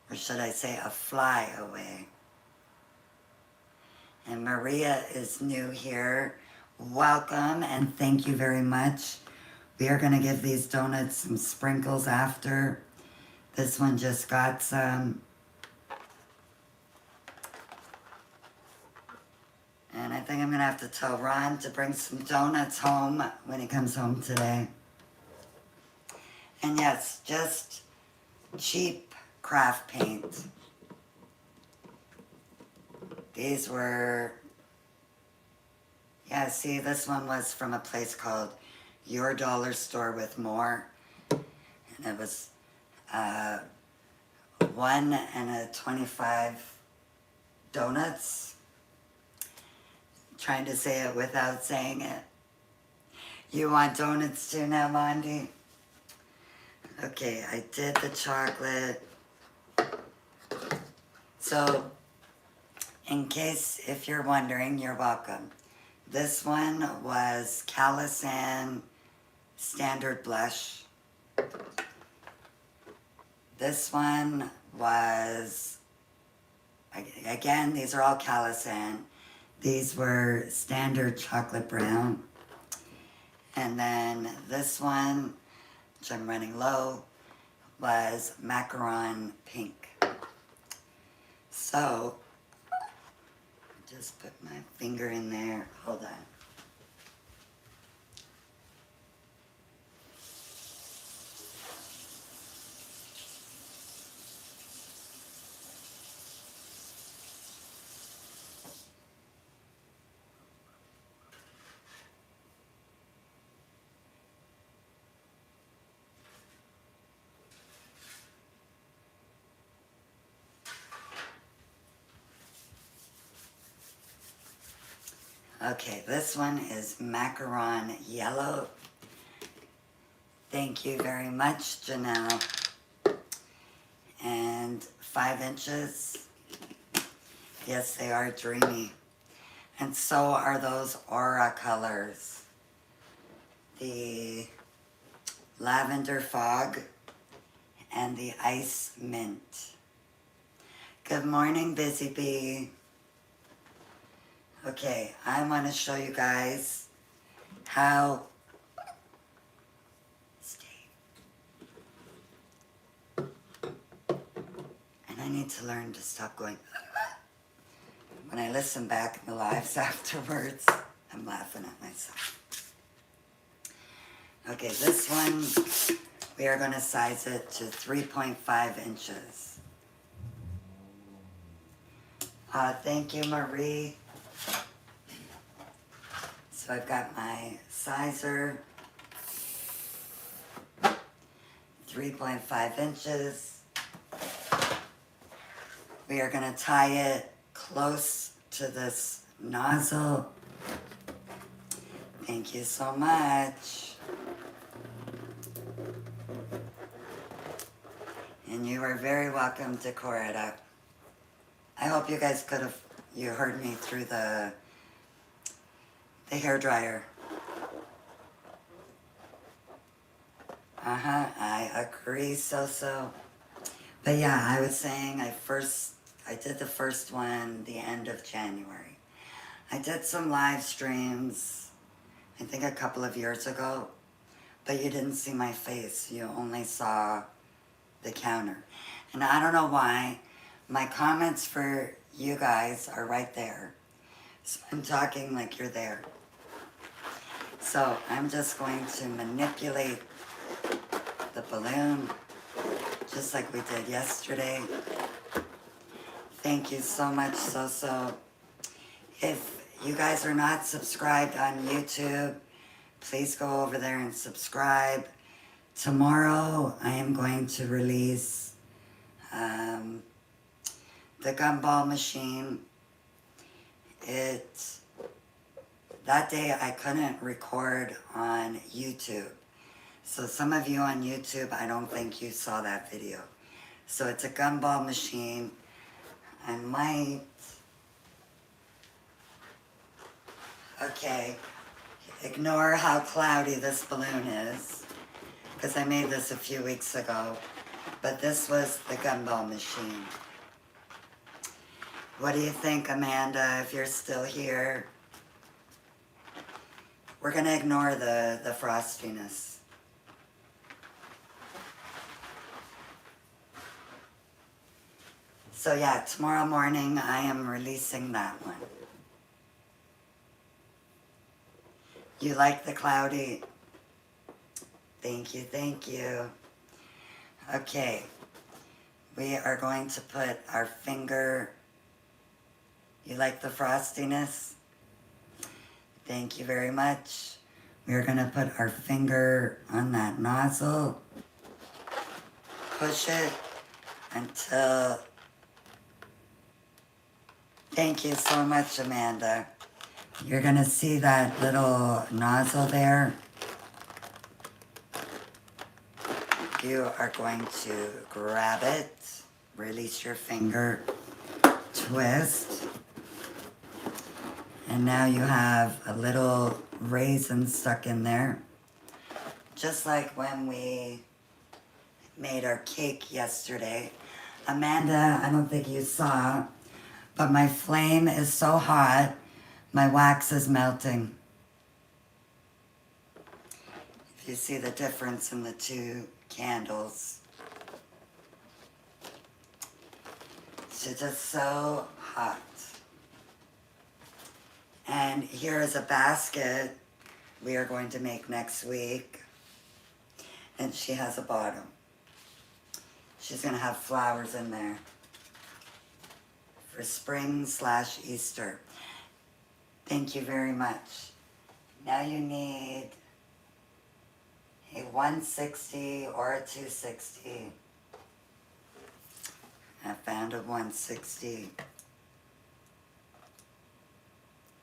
Or should I say a fly away. And Maria is new here. Welcome and thank you very much. We are gonna give these donuts some sprinkles after. This one just got some. And I think I'm gonna have to tell Ron to bring some donuts home when he comes home today. And yes, just cheap craft paint. These were, yeah, see, this one was from a place called Your Dollar Store with More. And it was 1 and a 25 donuts. Trying to say it without saying it. You want donuts too now, Mondi? Okay, I did the chocolate. So, in case if you're wondering, you're welcome. This one was Carousel Standard Blush. This one was, again, these are all Carousel. These were Standard Chocolate Brown. And then this one, which I'm running low, was Macaron Pink. So, just put my finger in there. Hold on. Okay, this one is Macaron Yellow. Thank you very much, Janelle. And 5 inches. Yes, they are dreamy. And so are those Aura colors. The Lavender Fog and the Ice Mint. Good morning, Busy Bee. Okay, I want to show you guys how, and I need to learn to stop going, when I listen back in the lives afterwards, I'm laughing at myself. Okay, this one, we are going to size it to 3.5 inches. Thank you, Marie. So I've got my sizer. 3.5 inches. We are going to tie it close to this nozzle. Thank you so much. And you are very welcome to core it up. I hope you guys you heard me through the hair dryer. I agree, so. But yeah, I was saying I did the first one the end of January. I did some live streams, I think a couple of years ago, but you didn't see my face. You only saw the counter. And I don't know why. My comments for you guys are right there. So I'm talking like you're there. So I'm just going to manipulate the balloon just like we did yesterday. Thank you so much, so. If you guys are not subscribed on YouTube, please go over there and subscribe. Tomorrow I am going to release the gumball machine. That day I couldn't record on YouTube. So some of you on YouTube, I don't think you saw that video. So it's a gumball machine. I might... Okay, ignore how cloudy this balloon is, because I made this a few weeks ago. But this was the gumball machine. What do you think, Amanda, if you're still here? We're going to ignore the frostiness. So yeah, tomorrow morning I am releasing that one. You like the cloudy? Thank you, thank you. Okay, we are going to put our finger. You like the frostiness? Thank you very much. We are going to put our finger on that nozzle. Push it until... Thank you so much, Amanda. You're going to see that little nozzle there. You are going to grab it, release your finger, twist, and now you have a little raisin stuck in there. Just like when we made our cake yesterday. Amanda, I don't think you saw, but my flame is so hot, my wax is melting. If you see the difference in the two candles. It's just so hot. And here is a basket we are going to make next week. And she has a bottom. She's going to have flowers in there for spring/Easter. Thank you very much. Now you need a 160 or a 260. I found a 160.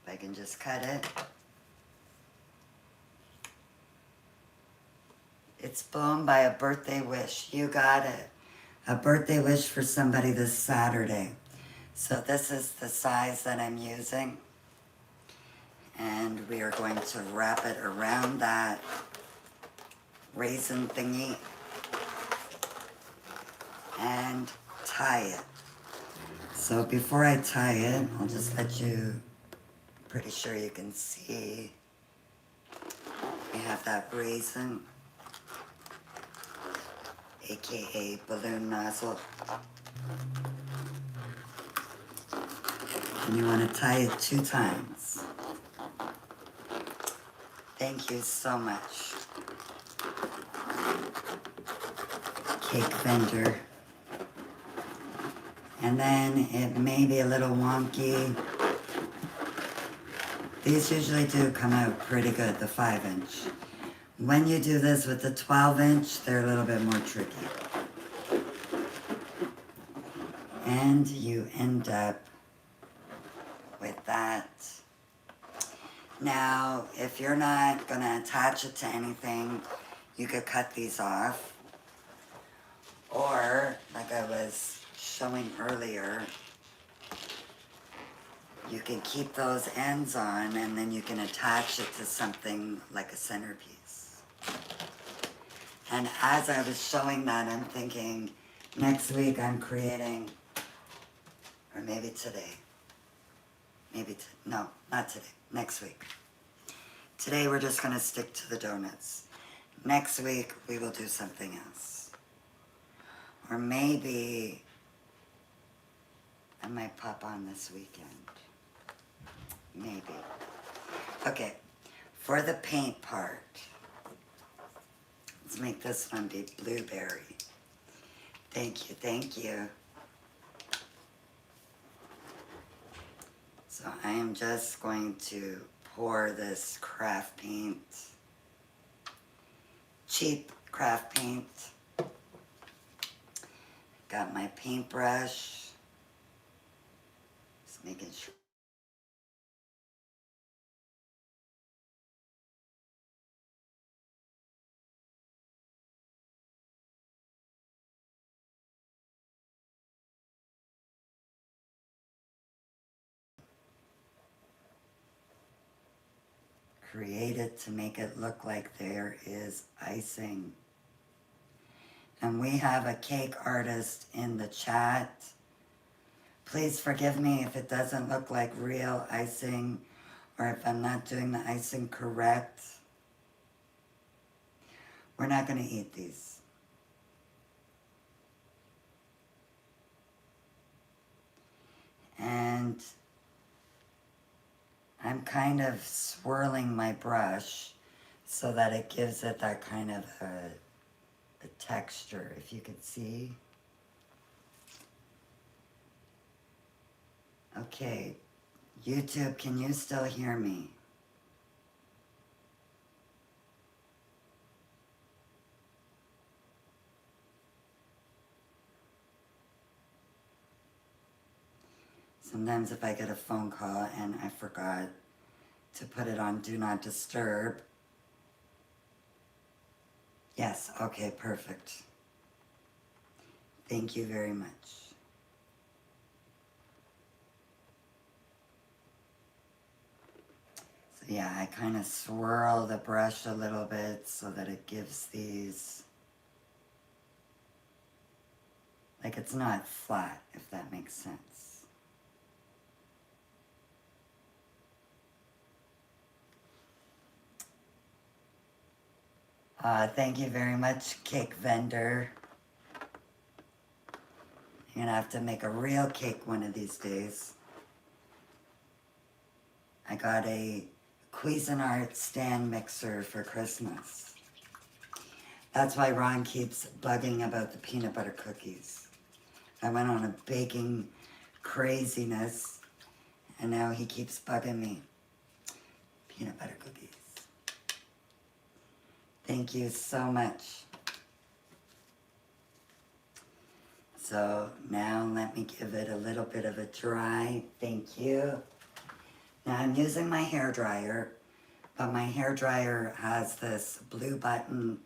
If I can just cut it. It's blown by a birthday wish. You got it. A birthday wish for somebody this Saturday. So this is the size that I'm using. And we are going to wrap it around that raisin thingy and tie it. So before I tie it, I'll just let you, pretty sure you can see, we have that raisin, aka balloon nozzle. And you want to tie it 2 times. Thank you so much. Cake vendor. And then it may be a little wonky. These usually do come out pretty good, the 5-inch. When you do this with the 12-inch, they're a little bit more tricky. And you end up with that. Now, if you're not going to attach it to anything, you could cut these off. Or, like I was showing earlier, you can keep those ends on and then you can attach it to something like a centerpiece. And as I was showing that, I'm thinking, next week I'm creating, or maybe today. No, not today, next week. Today we're just going to stick to the donuts. Next week we will do something else. Or maybe I might pop on this weekend. Maybe. Okay, for the paint part, let's make this one be blueberry. Thank you, thank you. So I am just going to pour this craft paint, cheap craft paint. Got my paintbrush, just making sure. Created to make it look like there is icing. And we have a cake artist in the chat. Please forgive me if it doesn't look like real icing or if I'm not doing the icing correct. We're not going to eat these. And I'm kind of swirling my brush so that it gives it that kind of a texture, if you could see. Okay, YouTube, can you still hear me? Sometimes if I get a phone call and I forgot to put it on Do Not Disturb. Yes, okay, perfect. Thank you very much. So yeah, I kind of swirl the brush a little bit so that it gives these, like it's not flat, if that makes sense. Thank you very much, cake vendor. You're gonna have to make a real cake one of these days. I got a Cuisinart stand mixer for Christmas. That's why Ron keeps bugging about the peanut butter cookies. I went on a baking craziness, and now he keeps bugging me. Peanut butter cookies. Thank you so much. So now let me give it a little bit of a dry. Thank you. Now I'm using my hair dryer, but my hair dryer has this blue button.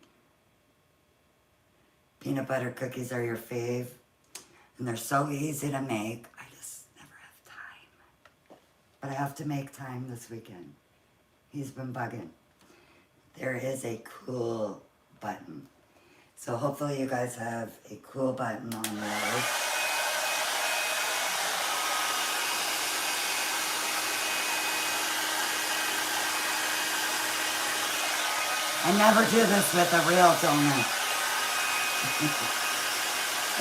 Peanut butter cookies are your fave, and they're so easy to make. I just never have time. But I have to make time this weekend. He's been bugging. There is a cool button. So hopefully you guys have a cool button on those. I never do this with a real donut.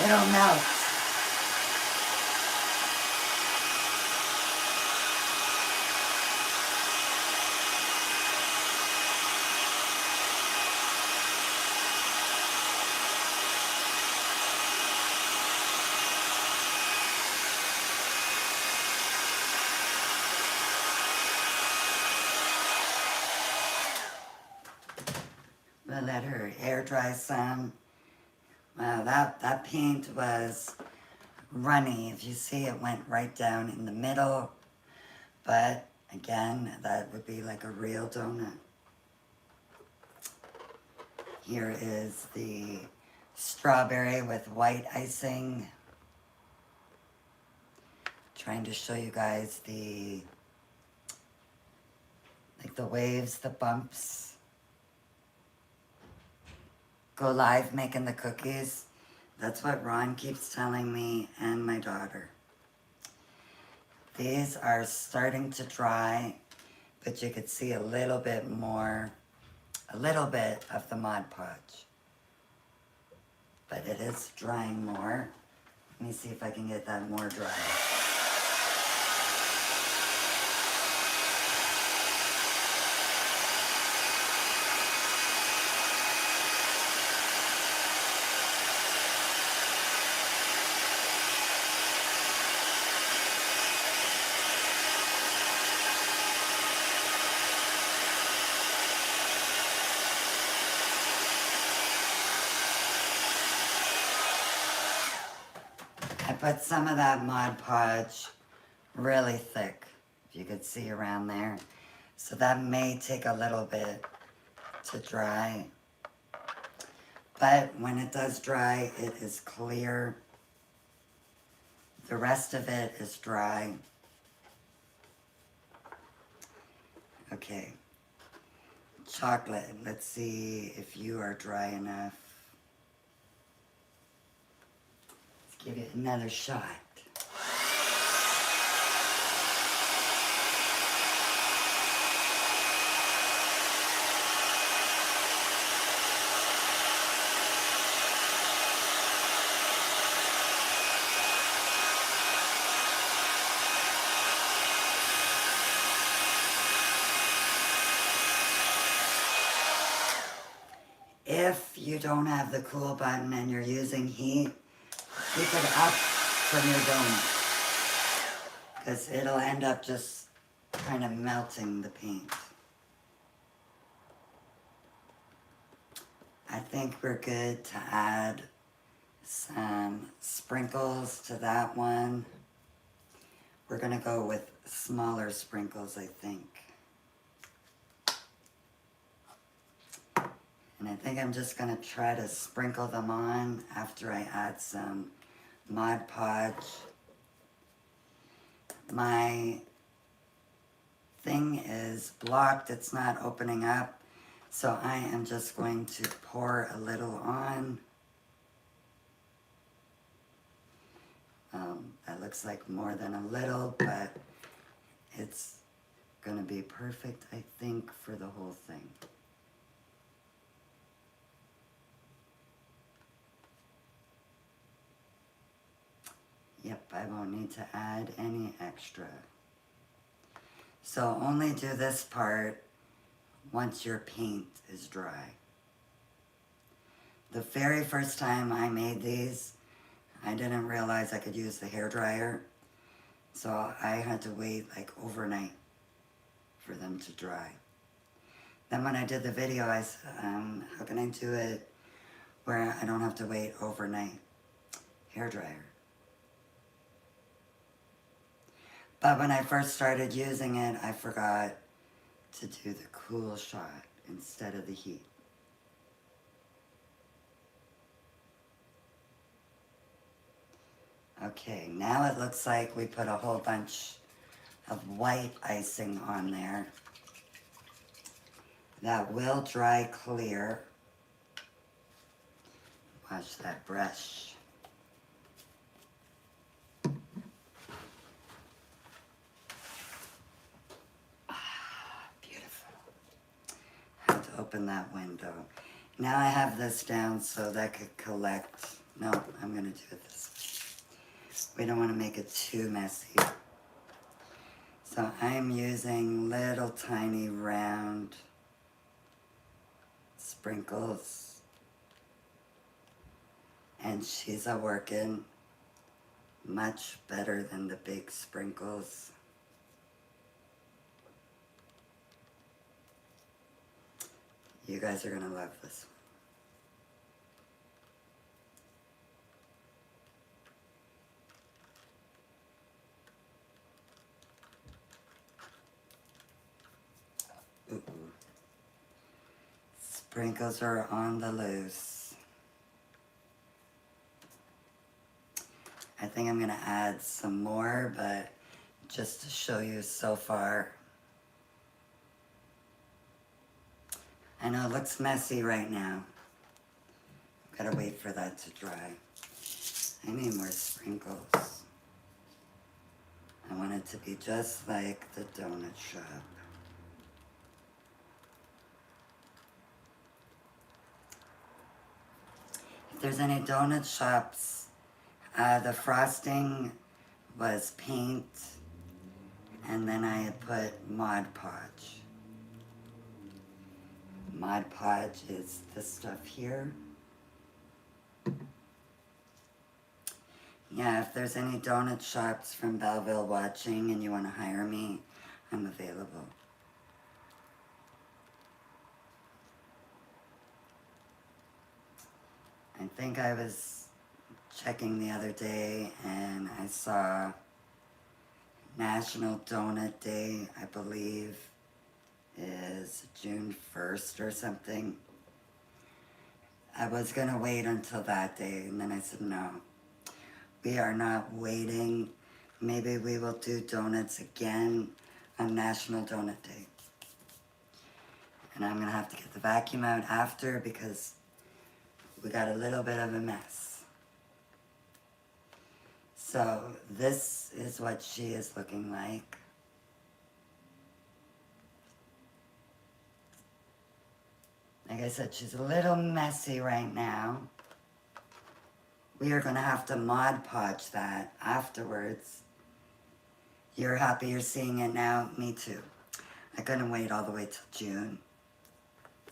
It'll melt. We'll let her air dry some. Wow, that paint was runny. If you see, it went right down in the middle. But again, that would be like a real donut. Here is the strawberry with white icing. Trying to show you guys the waves, the bumps. Go live making the cookies. That's what Ron keeps telling me and my daughter. These are starting to dry, but you could see a little bit more, a little bit of the Mod Podge. But it is drying more. Let me see if I can get that more dry. I put some of that Mod Podge really thick, if you could see around there. So that may take a little bit to dry. But when it does dry, it is clear. The rest of it is dry. Okay. Chocolate. Let's see if you are dry enough. Let's give it another shot. If you don't have the cool button and you're using heat, keep it up from your donut, because it'll end up just kind of melting the paint. I think we're good to add some sprinkles to that one. We're gonna go with smaller sprinkles, I think. And I think I'm just gonna try to sprinkle them on after I add some Mod Podge. My thing is blocked, it's not opening up, so I am just going to pour a little on. That looks like more than a little, but it's gonna be perfect, I think, for the whole thing. Yep, I won't need to add any extra. So only do this part once your paint is dry. The very first time I made these, I didn't realize I could use the hairdryer. So I had to wait like overnight for them to dry. Then when I did the video, I said, how can I do it where I don't have to wait overnight? Hairdryer. But when I first started using it, I forgot to do the cool shot instead of the heat. Okay, now it looks like we put a whole bunch of white icing on there. That will dry clear. Watch that brush. Open that window. Now I have this down so that could collect. No, I'm gonna do it this way. We don't want to make it too messy. So I'm using little tiny round sprinkles. And she's a working much better than the big sprinkles. You guys are gonna love this one. Ooh. Sprinkles are on the loose. I think I'm gonna add some more, but just to show you so far. I know it looks messy right now. Gotta wait for that to dry. I need more sprinkles. I want it to be just like the donut shop. If there's any donut shops, the frosting was paint, and then I had put Mod Podge. Mod Podge is this stuff here. Yeah, if there's any donut shops from Belleville watching and you want to hire me, I'm available. I think I was checking the other day and I saw National Donut Day, I believe, is June 1st or something. I was going to wait until that day, and then I said, no, we are not waiting. Maybe we will do donuts again on National Donut Day. And I'm going to have to get the vacuum out after because we got a little bit of a mess. So this is what she is looking like. Like I said, she's a little messy right now. We are going to have to Mod Podge that afterwards. You're happy you're seeing it now? Me too. I couldn't wait all the way till June.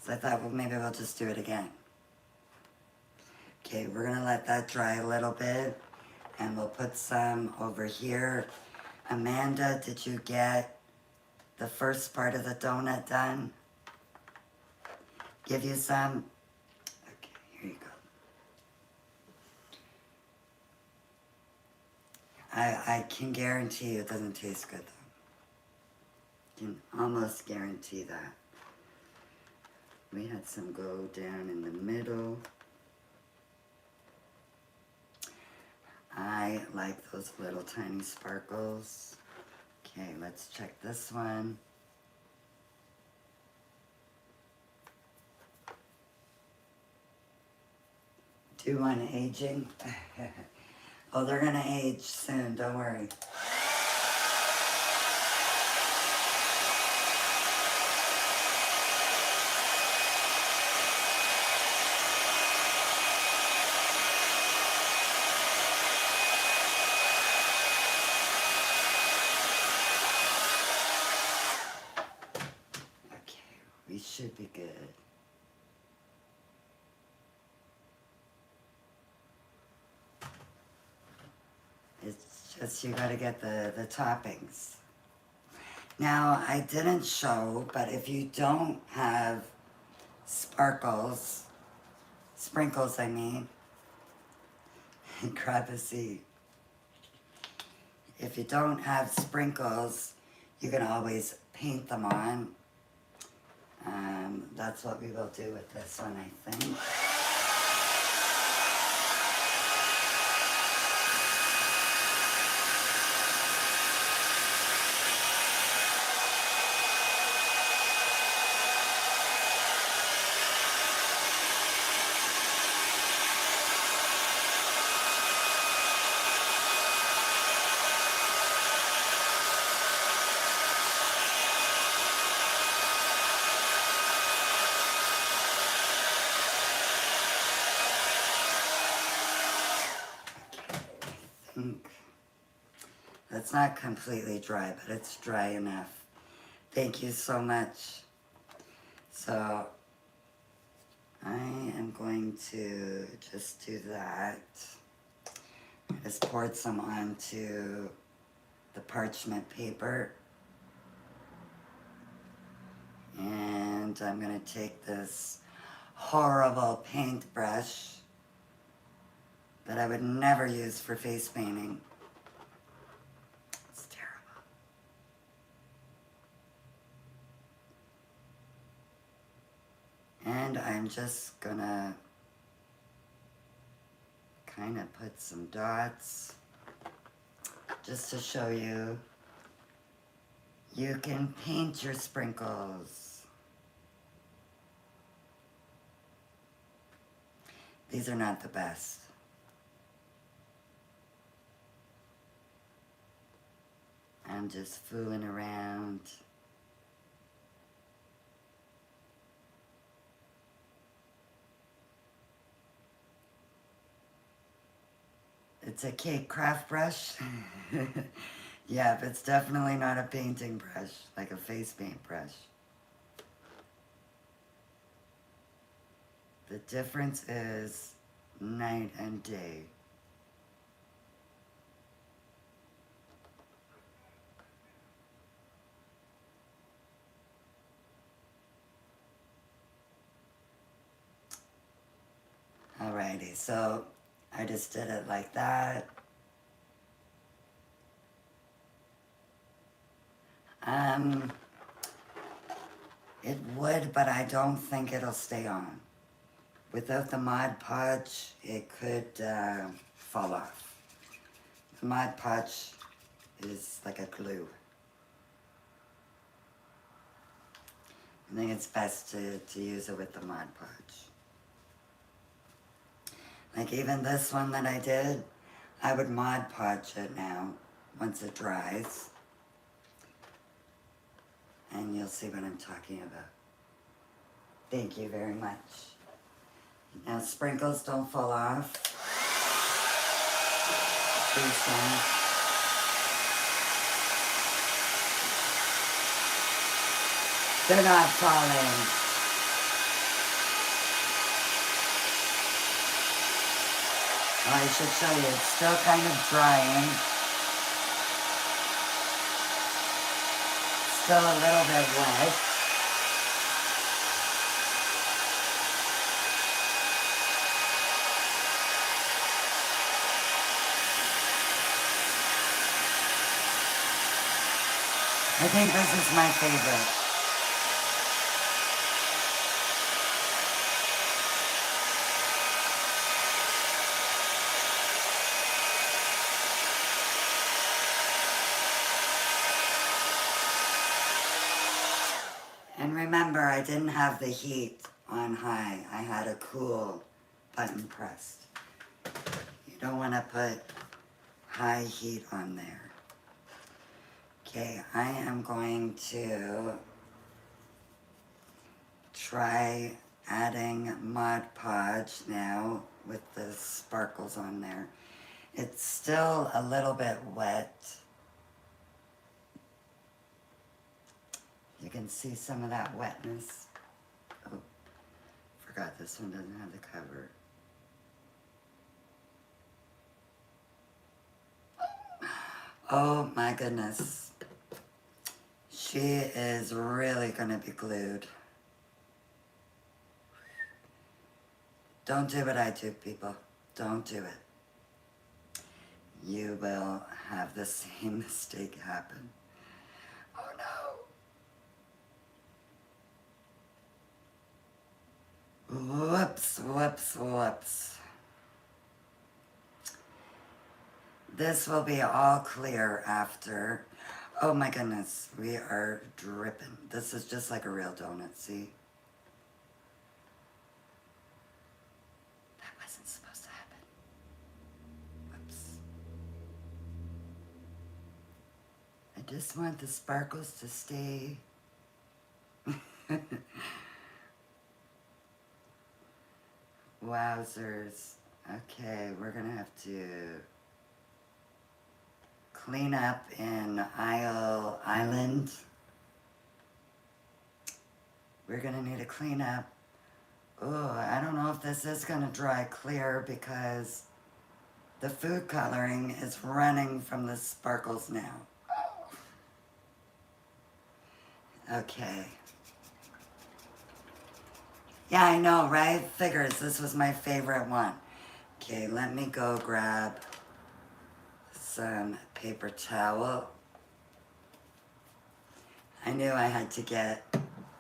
So I thought, well, maybe we'll just do it again. Okay, we're going to let that dry a little bit. And we'll put some over here. Amanda, did you get the first part of the donut done? Give you some? Okay, here you go. I can guarantee you it doesn't taste good though. Can almost guarantee that. We had some go down in the middle. I like those little tiny sparkles. Okay, let's check this one. Do you want aging? Oh, they're gonna age soon, don't worry. Okay, we should be good. It's just you gotta get the toppings. Now, I didn't show, but if you don't have sprinkles, I mean, grab a seat. If you don't have sprinkles, you can always paint them on. That's what we will do with this one, I think. It's not completely dry, but it's dry enough. Thank you so much. So I am going to just do that. I just poured some onto the parchment paper. And I'm going to take this horrible paintbrush that I would never use for face painting. It's terrible. And I'm just going to kind of put some dots just to show you you can paint your sprinkles. These are not the best. I'm just fooling around. It's a cake craft brush. Yeah, but it's definitely not a painting brush, like a face paint brush. The difference is night and day. Alrighty, so I just did it like that. It would, but I don't think it'll stay on. Without the Mod Podge, it could fall off. The Mod Podge is like a glue. I think it's best to use it with the Mod Podge. Like even this one that I did, I would Mod Podge it now once it dries. And you'll see what I'm talking about. Thank you very much. Now sprinkles don't fall off. Please don't. They're not falling. Oh, I should show you. It's still kind of drying. Still a little bit wet. I think this is my favorite. And remember, I didn't have the heat on high. I had a cool button pressed. You don't want to put high heat on there. Okay, I am going to try adding Mod Podge now with the sparkles on there. It's still a little bit wet. You can see some of that wetness. Oh, forgot this one doesn't have the cover. Oh my goodness. She is really gonna be glued. Don't do what I do, people. Don't do it. You will have the same mistake happen. Oh no. Whoops, whoops, whoops. This will be all clear after. Oh my goodness, we are dripping. This is just like a real donut, see? That wasn't supposed to happen. Whoops. I just want the sparkles to stay. Wowzers. Okay, we're gonna have to clean up in Isle Island. We're gonna need to clean up. Oh, I don't know if this is gonna dry clear because the food coloring is running from the sparkles now. Okay. Yeah, I know, right? Figures, this was my favorite one. Okay, let me go grab some paper towel. I knew I had to get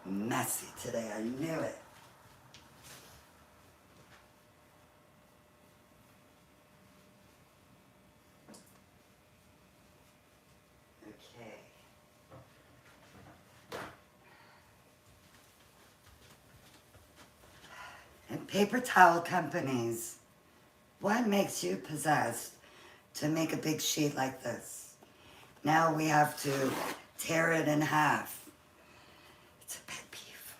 messy today. I knew it. Okay. And paper towel companies, what makes you possessed to make a big sheet like this? Now we have to tear it in half. It's a pet peeve.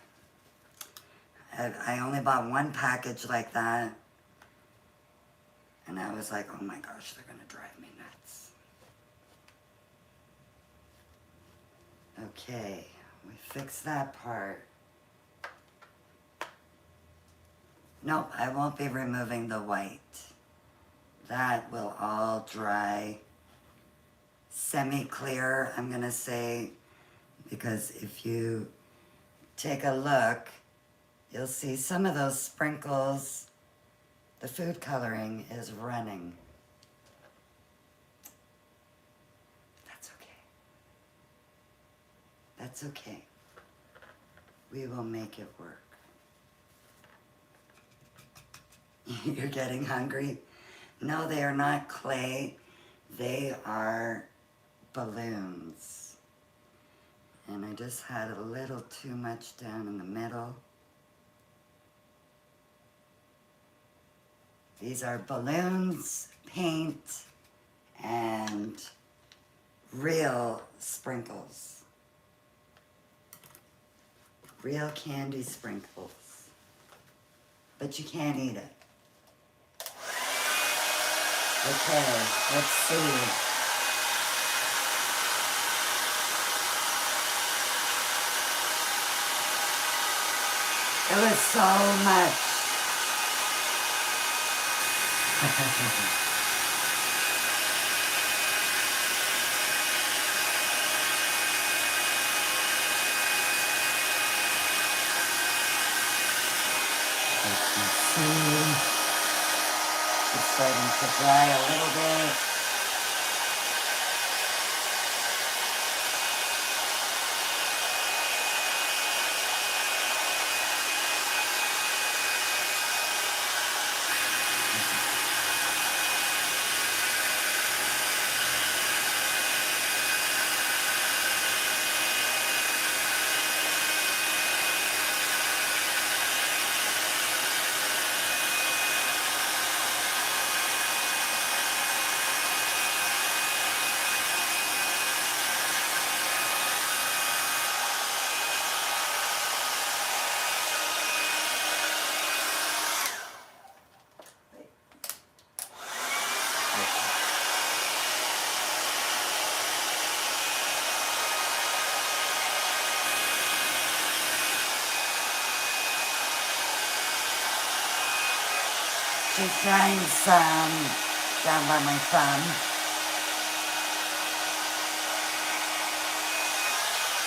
I only bought one package like that. And I was like, oh my gosh, they're gonna drive me nuts. Okay, we fixed that part. Nope, I won't be removing the white. That will all dry semi-clear, I'm gonna say, because if you take a look, you'll see some of those sprinkles, the food coloring is running. That's okay. That's okay. We will make it work. You're getting hungry? No, they are not clay. They are balloons. And I just had a little too much down in the middle. These are balloons, paint, and real sprinkles. Real candy sprinkles. But you can't eat it. Okay, let's see. It was so much. It's starting to dry a little bit. She's trying some down by my thumb.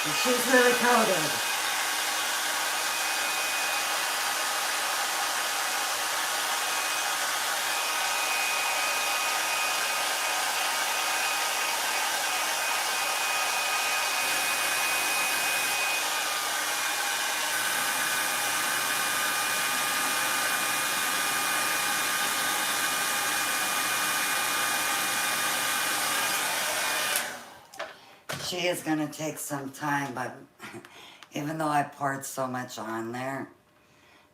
And she's really coated. She is going to take some time, but even though I poured so much on there,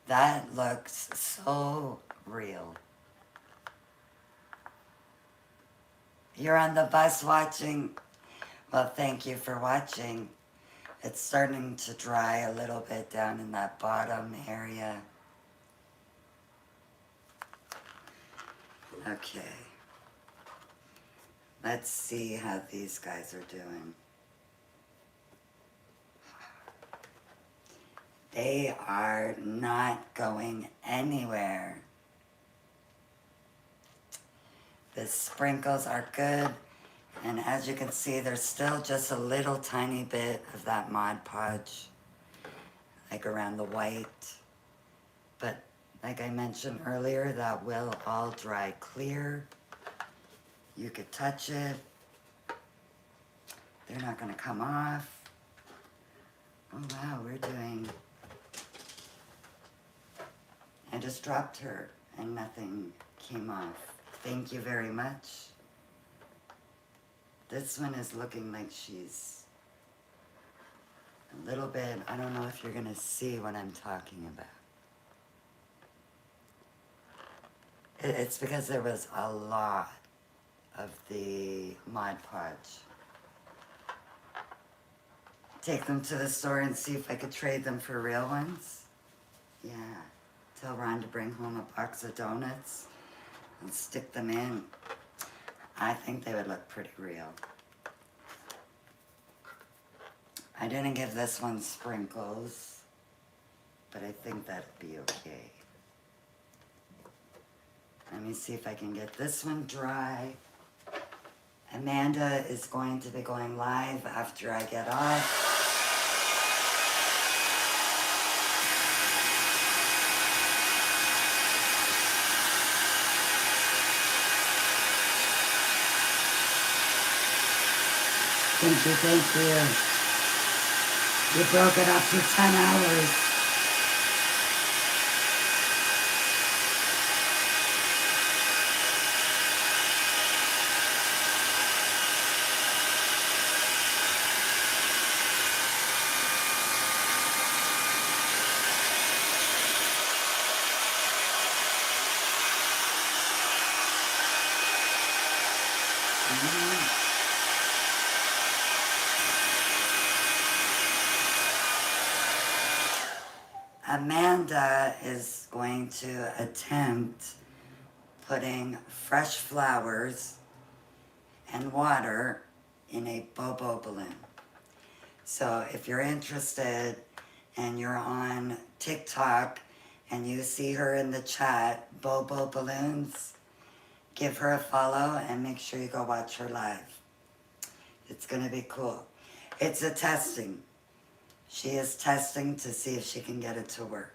that looks so real. You're on the bus watching. Well, thank you for watching. It's starting to dry a little bit down in that bottom area. Okay. Let's see how these guys are doing. They are not going anywhere. The sprinkles are good. And as you can see, there's still just a little tiny bit of that Mod Podge, like around the white. But like I mentioned earlier, that will all dry clear. You could touch it. They're not going to come off. Oh wow, we're doing... I just dropped her and nothing came off. Thank you very much. This one is looking like she's a little bit, I don't know if you're going to see what I'm talking about. It's because there was a lot of the Mod Podge. Take them to the store and see if I could trade them for real ones. Yeah. Tell Ron to bring home a box of donuts and stick them in. I think they would look pretty real. I didn't give this one sprinkles, but I think that'll be okay. Let me see if I can get this one dry. Amanda is going to be going live after I get off. Thank you. You broke it after 10 hours. Amanda is going to attempt putting fresh flowers and water in a Bobo balloon. So if you're interested and you're on TikTok and you see her in the chat, Bobo Balloons, give her a follow and make sure you go watch her live. It's going to be cool. It's a testing. She is testing to see if she can get it to work.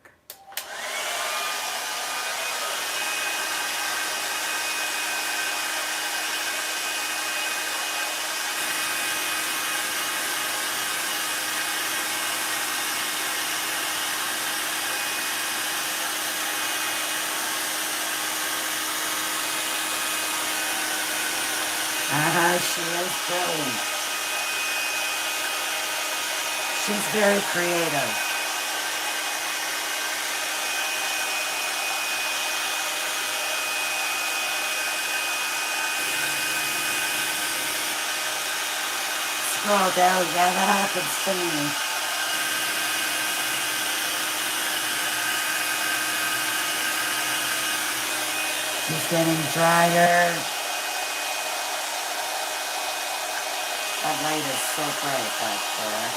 She is brilliant. She's very creative. Scroll down, yeah, that happens to me. She's getting drier. That light is so bright back there.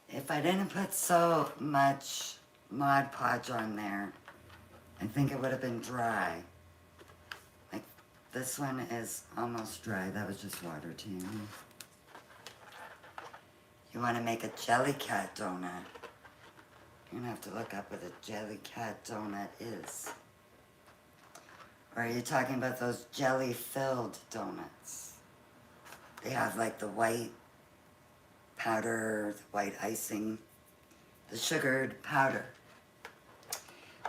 If I didn't put so much Mod Podge on there, I think it would have been dry. Like, this one is almost dry. That was just water to you. You want to make a jelly cat donut. You're going to have to look up what a jelly cat donut is. Or are you talking about those jelly-filled donuts? They have like the white powder, the white icing, the sugared powder.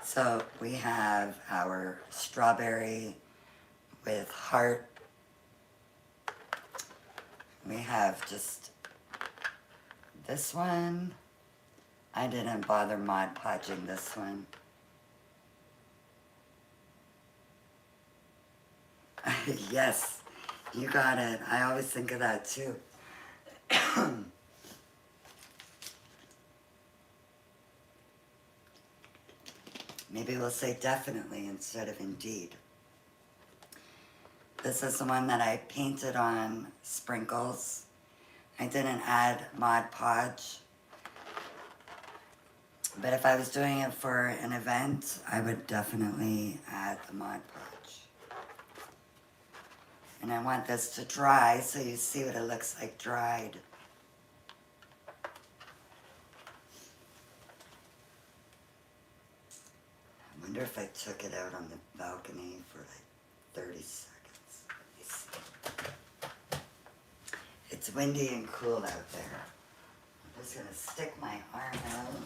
So we have our strawberry with heart. We have just this one. I didn't bother Mod Podging this one. Yes, you got it. I always think of that too. Maybe we'll say definitely instead of indeed. This is the one that I painted on sprinkles. I didn't add Mod Podge. But if I was doing it for an event, I would definitely add the Mod Podge. And I want this to dry so you see what it looks like dried. I wonder if I took it out on the balcony for like 30 seconds. Let me see. It's windy and cool out there. I'm just gonna stick my arm out.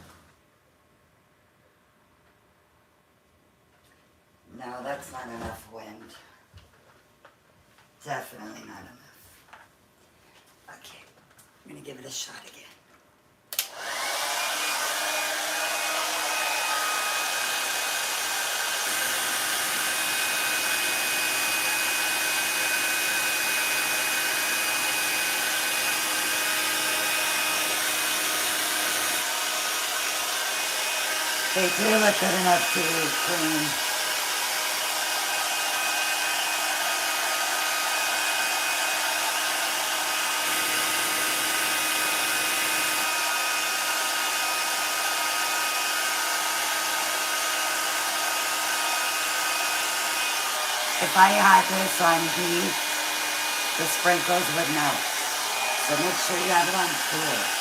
No, that's not enough wind. Definitely not enough. Okay, I'm gonna give it a shot again. They do look good enough to be clean. If I had this on heat, the sprinkles would melt. So make sure you have it on cool.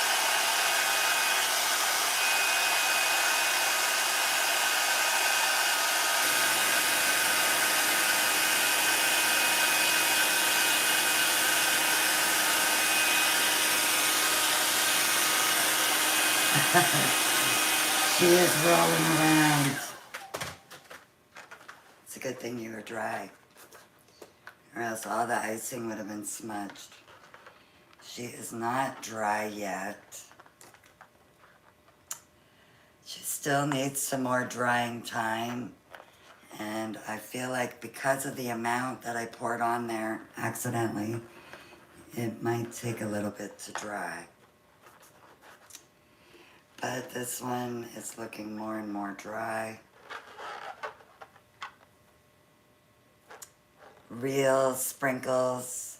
She is rolling around. It's a good thing you were dry, or else all the icing would have been smudged. She is not dry yet. She still needs some more drying time, and I feel like because of the amount that I poured on there accidentally, it might take a little bit to dry. But this one is looking more and more dry. Real sprinkles.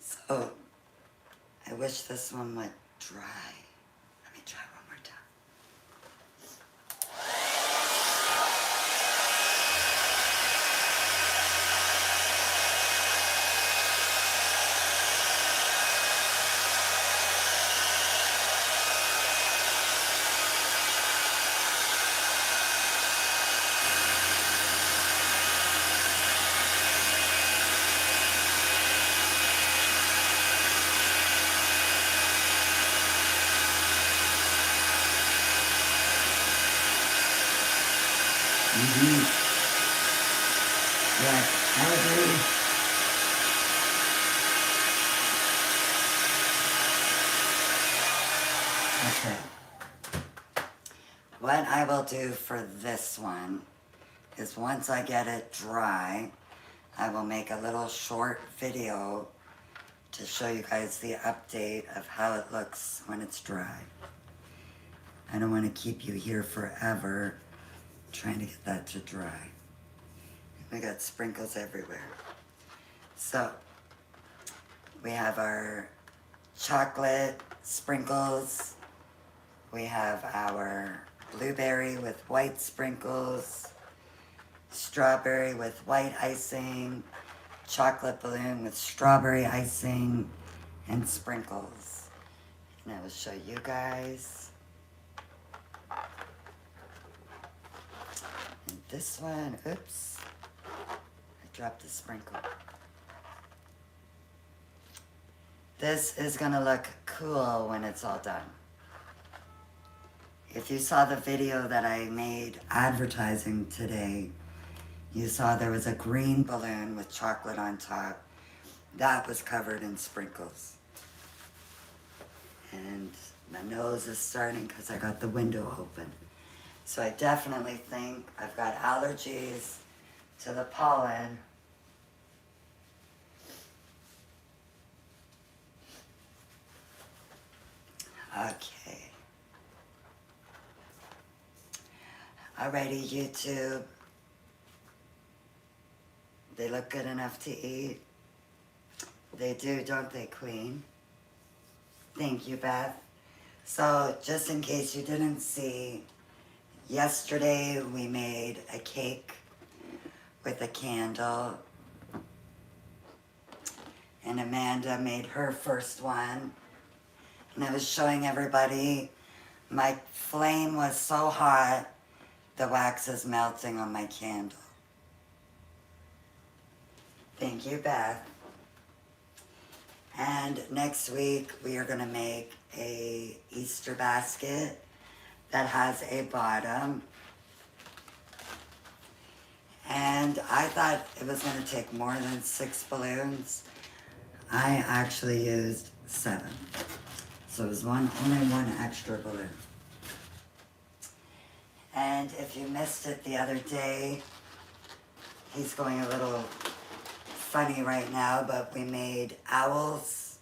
So, I wish this one would dry. Let me try one more time. Yes, I agree. Okay. What I will do for this one is once I get it dry, I will make a little short video to show you guys the update of how it looks when it's dry. I don't want to keep you here forever trying to get that to dry. We got sprinkles everywhere. So, we have our chocolate sprinkles. We have our blueberry with white sprinkles, strawberry with white icing, chocolate balloon with strawberry icing, and sprinkles. And I will show you guys. And this one, oops, I dropped a sprinkle. This is gonna look cool when it's all done. If you saw the video that I made advertising today, you saw there was a green balloon with chocolate on top. That was covered in sprinkles. And my nose is starting because I got the window open. So I definitely think I've got allergies to the pollen. Okay. Alrighty, YouTube. They look good enough to eat. They do, don't they, Queen? Thank you, Beth. So, just in case you didn't see, yesterday we made a cake with a candle. And Amanda made her first one. And I was showing everybody, my flame was so hot, the wax is melting on my candle. Thank you, Beth. And next week we are going to make a Easter basket that has a bottom. And I thought it was going to take more than 6 balloons. I actually used 7. So it was only one extra balloon. And if you missed it the other day, he's going a little funny right now, but we made owls.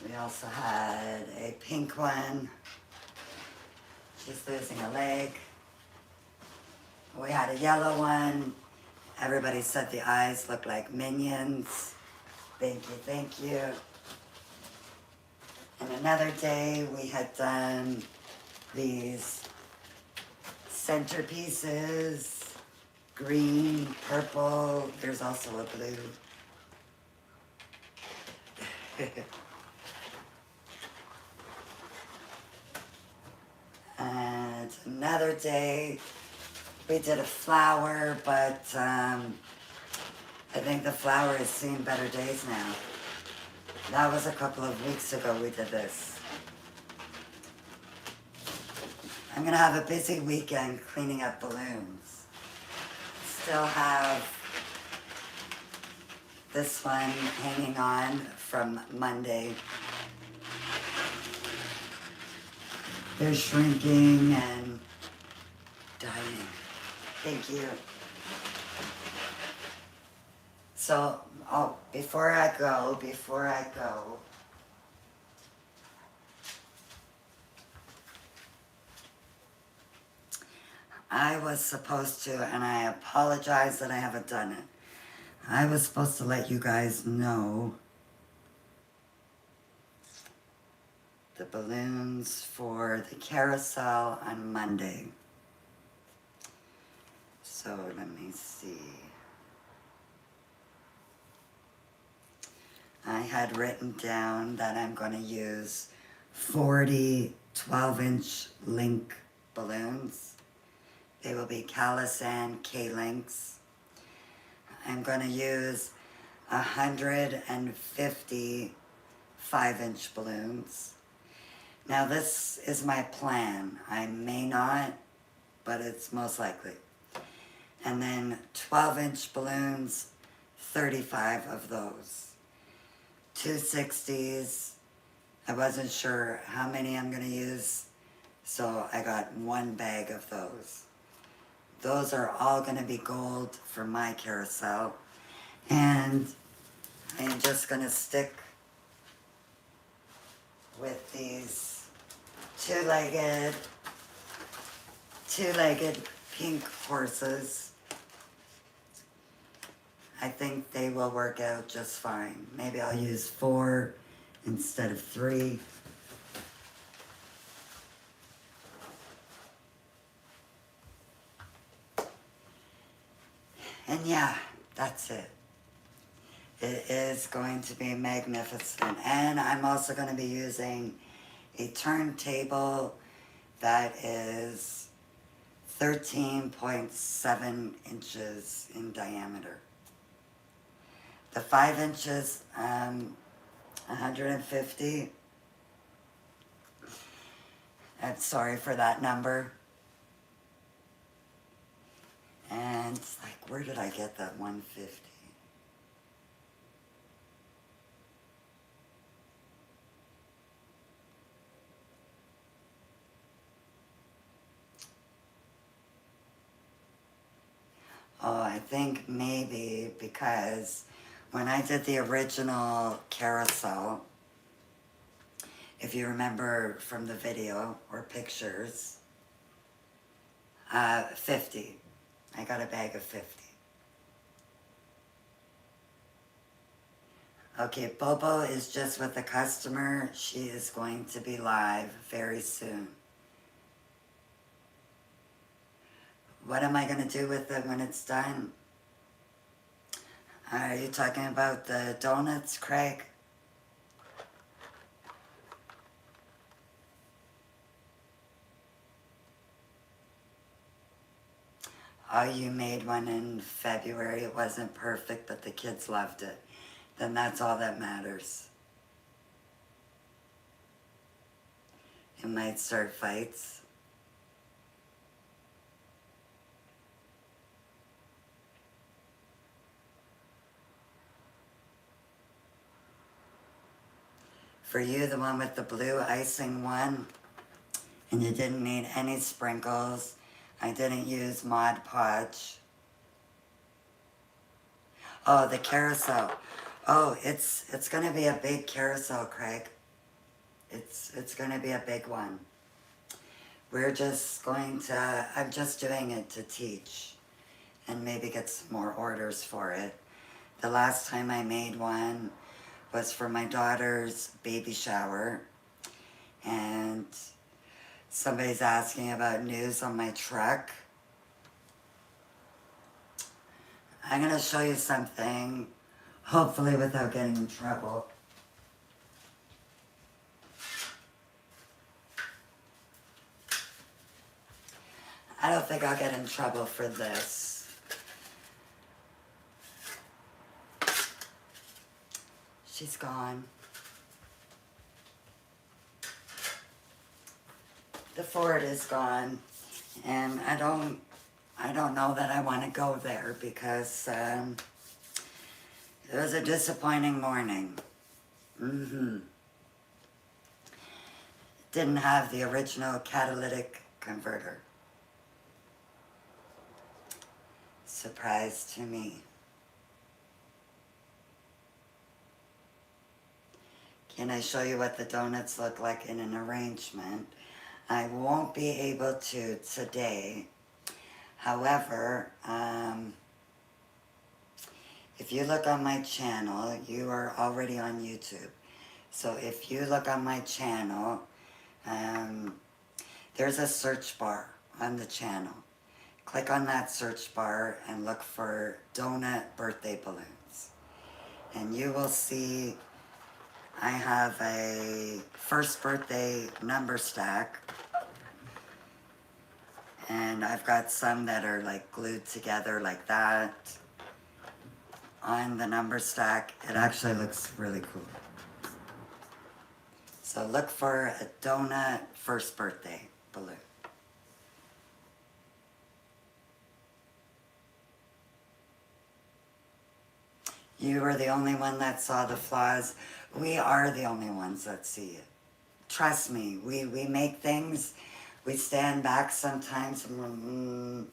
We also had a pink one. She's losing a leg. We had a yellow one. Everybody said the eyes looked like minions. Thank you, thank you. And another day we had done these centerpieces, green, purple, there's also a blue. And another day we did a flower, but I think the flower has seen better days now. That was a couple of weeks ago we did this. I'm gonna have a busy weekend cleaning up balloons. Still have this one hanging on from Monday. They're shrinking and dying. Thank you. So, before I go, I was supposed to, and I apologize that I haven't done it. I was supposed to let you guys know the balloons for the carousel on Monday. So let me see. I had written down that I'm going to use 40 12-inch link balloons. They will be Carousel K-links. I'm going to use 150 5-inch balloons. Now this is my plan. I may not, but it's most likely. And then 12-inch balloons, 35 of those. 260s, I wasn't sure how many I'm going to use, so I got 1 bag of those. Those are all going to be gold for my carousel. And I'm just going to stick with these two-legged pink horses. I think they will work out just fine. Maybe I'll use 4 instead of 3. And yeah, that's it. It is going to be magnificent. And I'm also going to be using a turntable that is 13.7 inches in diameter. The 5 inches, 150. I'm sorry for that number. And it's like, where did I get that 150? Oh, I think maybe because when I did the original carousel, if you remember from the video or pictures, 50. I got a bag of 50. Okay, Bobo is just with the customer. She is going to be live very soon. What am I going to do with it when it's done? Are you talking about the donuts, Craig? Oh, you made one in February. It wasn't perfect, but the kids loved it. Then that's all that matters. It might start fights. For you, the one with the blue icing one, and you didn't need any sprinkles. I didn't use Mod Podge. Oh, the carousel. Oh, it's going to be a big carousel, Craig. It's going to be a big one. We're just going to, I'm just doing it to teach and maybe get some more orders for it. The last time I made one was for my daughter's baby shower, and somebody's asking about news on my truck. I'm going to show you something, hopefully without getting in trouble. I don't think I'll get in trouble for this. She's gone. The Ford is gone, and I don't know that I want to go there because it was a disappointing morning. Didn't have the original catalytic converter. Surprise to me. Can I show you what the donuts look like in an arrangement? I won't be able to today. However, if you look on my channel, you are already on YouTube. So if you look on my channel, there's a search bar on the channel. Click on that search bar and look for donut birthday balloons. And you will see I have a first birthday number stack. And I've got some that are like glued together like that on the number stack. It actually looks really cool. So look for a donut first birthday balloon. You were the only one that saw the flaws. We are the only ones that see it. Trust me, we make things, we stand back sometimes and we're,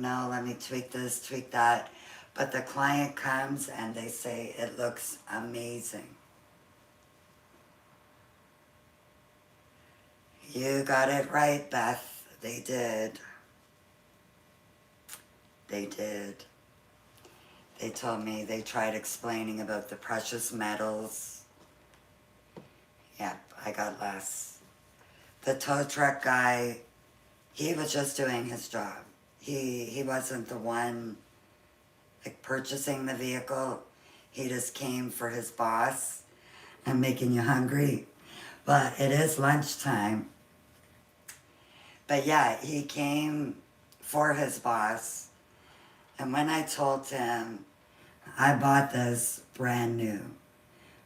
no, let me tweak this, tweak that. But the client comes and they say, it looks amazing. You got it right, Beth. They did. They did. They told me they tried explaining about the precious metals. Yep, I got less. The tow truck guy, he was just doing his job. He wasn't the one like purchasing the vehicle. He just came for his boss. I'm making you hungry. But it is lunchtime. But yeah, he came for his boss. And when I told him, I bought this brand new.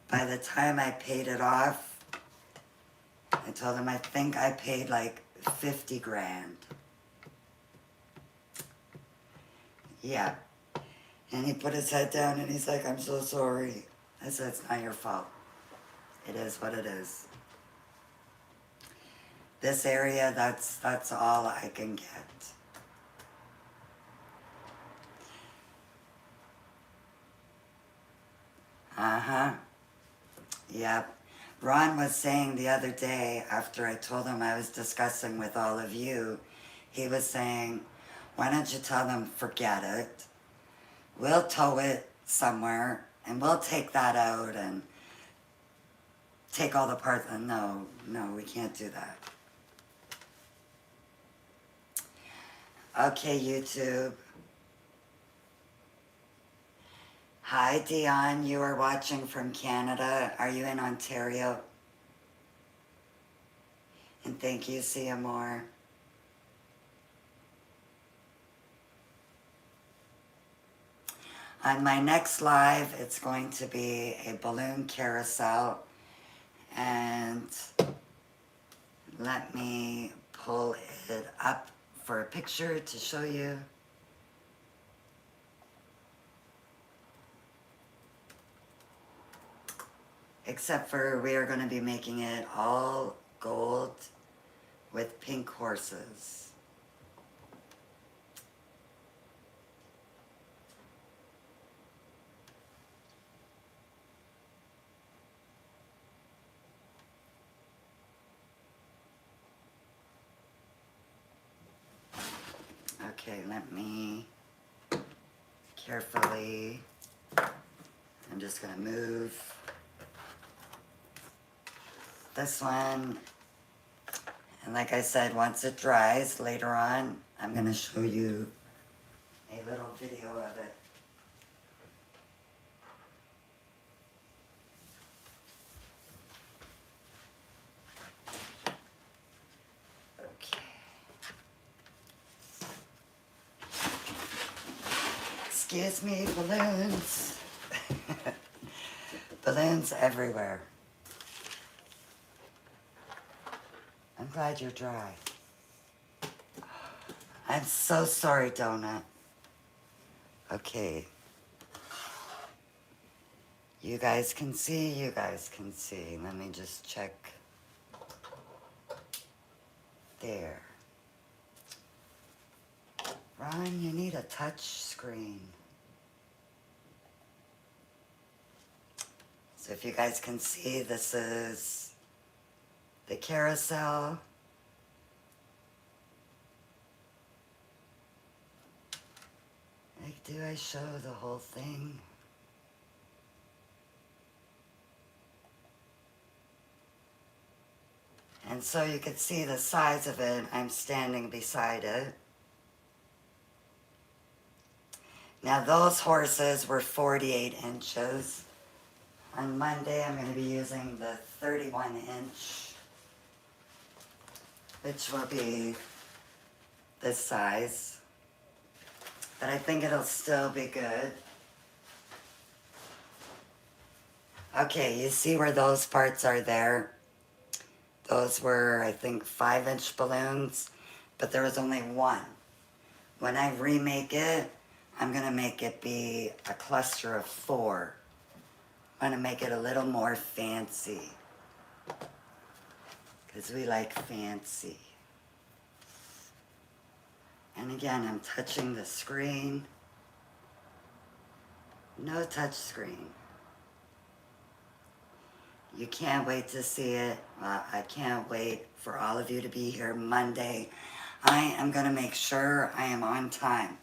By the time I paid it off, I told him I think I paid like 50 grand. Yeah. And he put his head down and he's like, I'm so sorry. I said, it's not your fault. It is what it is. This area, that's all I can get. Uh-huh. Yep. Ron was saying the other day, after I told him I was discussing with all of you, he was saying, Why don't you tell them, forget it. We'll tow it somewhere, and we'll take that out and take all the parts. No, we can't do that. Okay, YouTube. Hi, Dion. You are watching from Canada. Are you in Ontario? And thank you, Seymour. On my next live, it's going to be a balloon carousel. And let me pull it up for a picture to show you. Except for we are going to be making it all gold with pink horses. Okay, let me carefully, I'm just going to move this one. And like I said, once it dries later on, I'm going to show you a little video of it. Okay. Excuse me, balloons. Balloons everywhere. I'm glad you're dry. I'm so sorry, Donut. Okay. You guys can see, you guys can see. Let me just check. There. Ron, you need a touch screen. So if you guys can see, this is the carousel. Like, do I show the whole thing? And so you can see the size of it. I'm standing beside it. Now those horses were 48 inches. On Monday I'm going to be using the 31 inch, which will be this size. But I think it'll still be good. Okay, you see where those parts are there? Those were, I think, 5-inch balloons, but there was only one. When I remake it, I'm going to make it be a cluster of 4. I'm going to make it a little more fancy, because we like fancy. And again, I'm touching the screen. No touch screen. You can't wait to see it. I can't wait for all of you to be here Monday. I am going to make sure I am on time.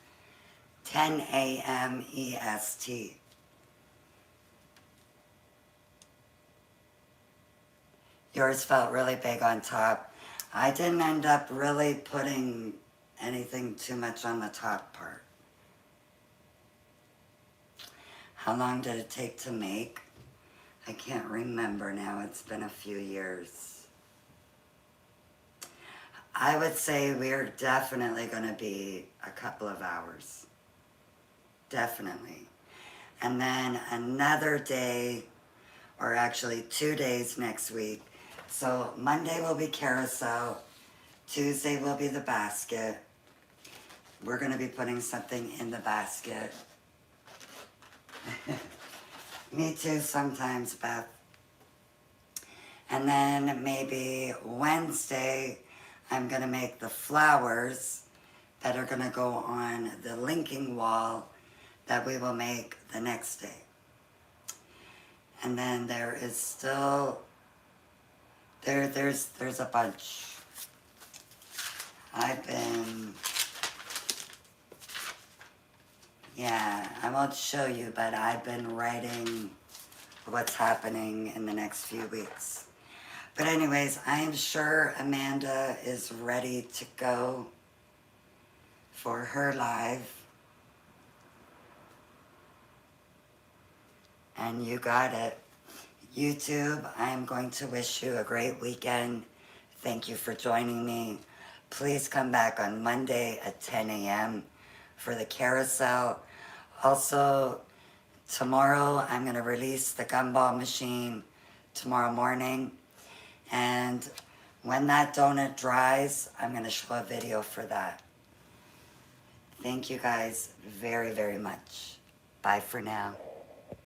10 a.m. EST. Yours felt really big on top. I didn't end up really putting anything too much on the top part. How long did it take to make? I can't remember now. It's been a few years. I would say we're definitely going to be a couple of hours. Definitely. And then another day, or actually 2 days next week. So Monday will be carousel. Tuesday will be the basket. We're going to be putting something in the basket. Me too sometimes, Beth. And then maybe Wednesday, I'm going to make the flowers that are going to go on the linking wall that we will make the next day. And then there is still, there's a bunch. I've been Yeah, I won't show you, but I've been writing what's happening in the next few weeks. But anyways, I am sure Amanda is ready to go for her live. And you got it. YouTube, I am going to wish you a great weekend. Thank you for joining me. Please come back on Monday at 10 a.m. for the Carousel. Also, tomorrow I'm going to release the gumball machine tomorrow morning. And when that donut dries, I'm going to show a video for that. Thank you guys very, very much. Bye for now.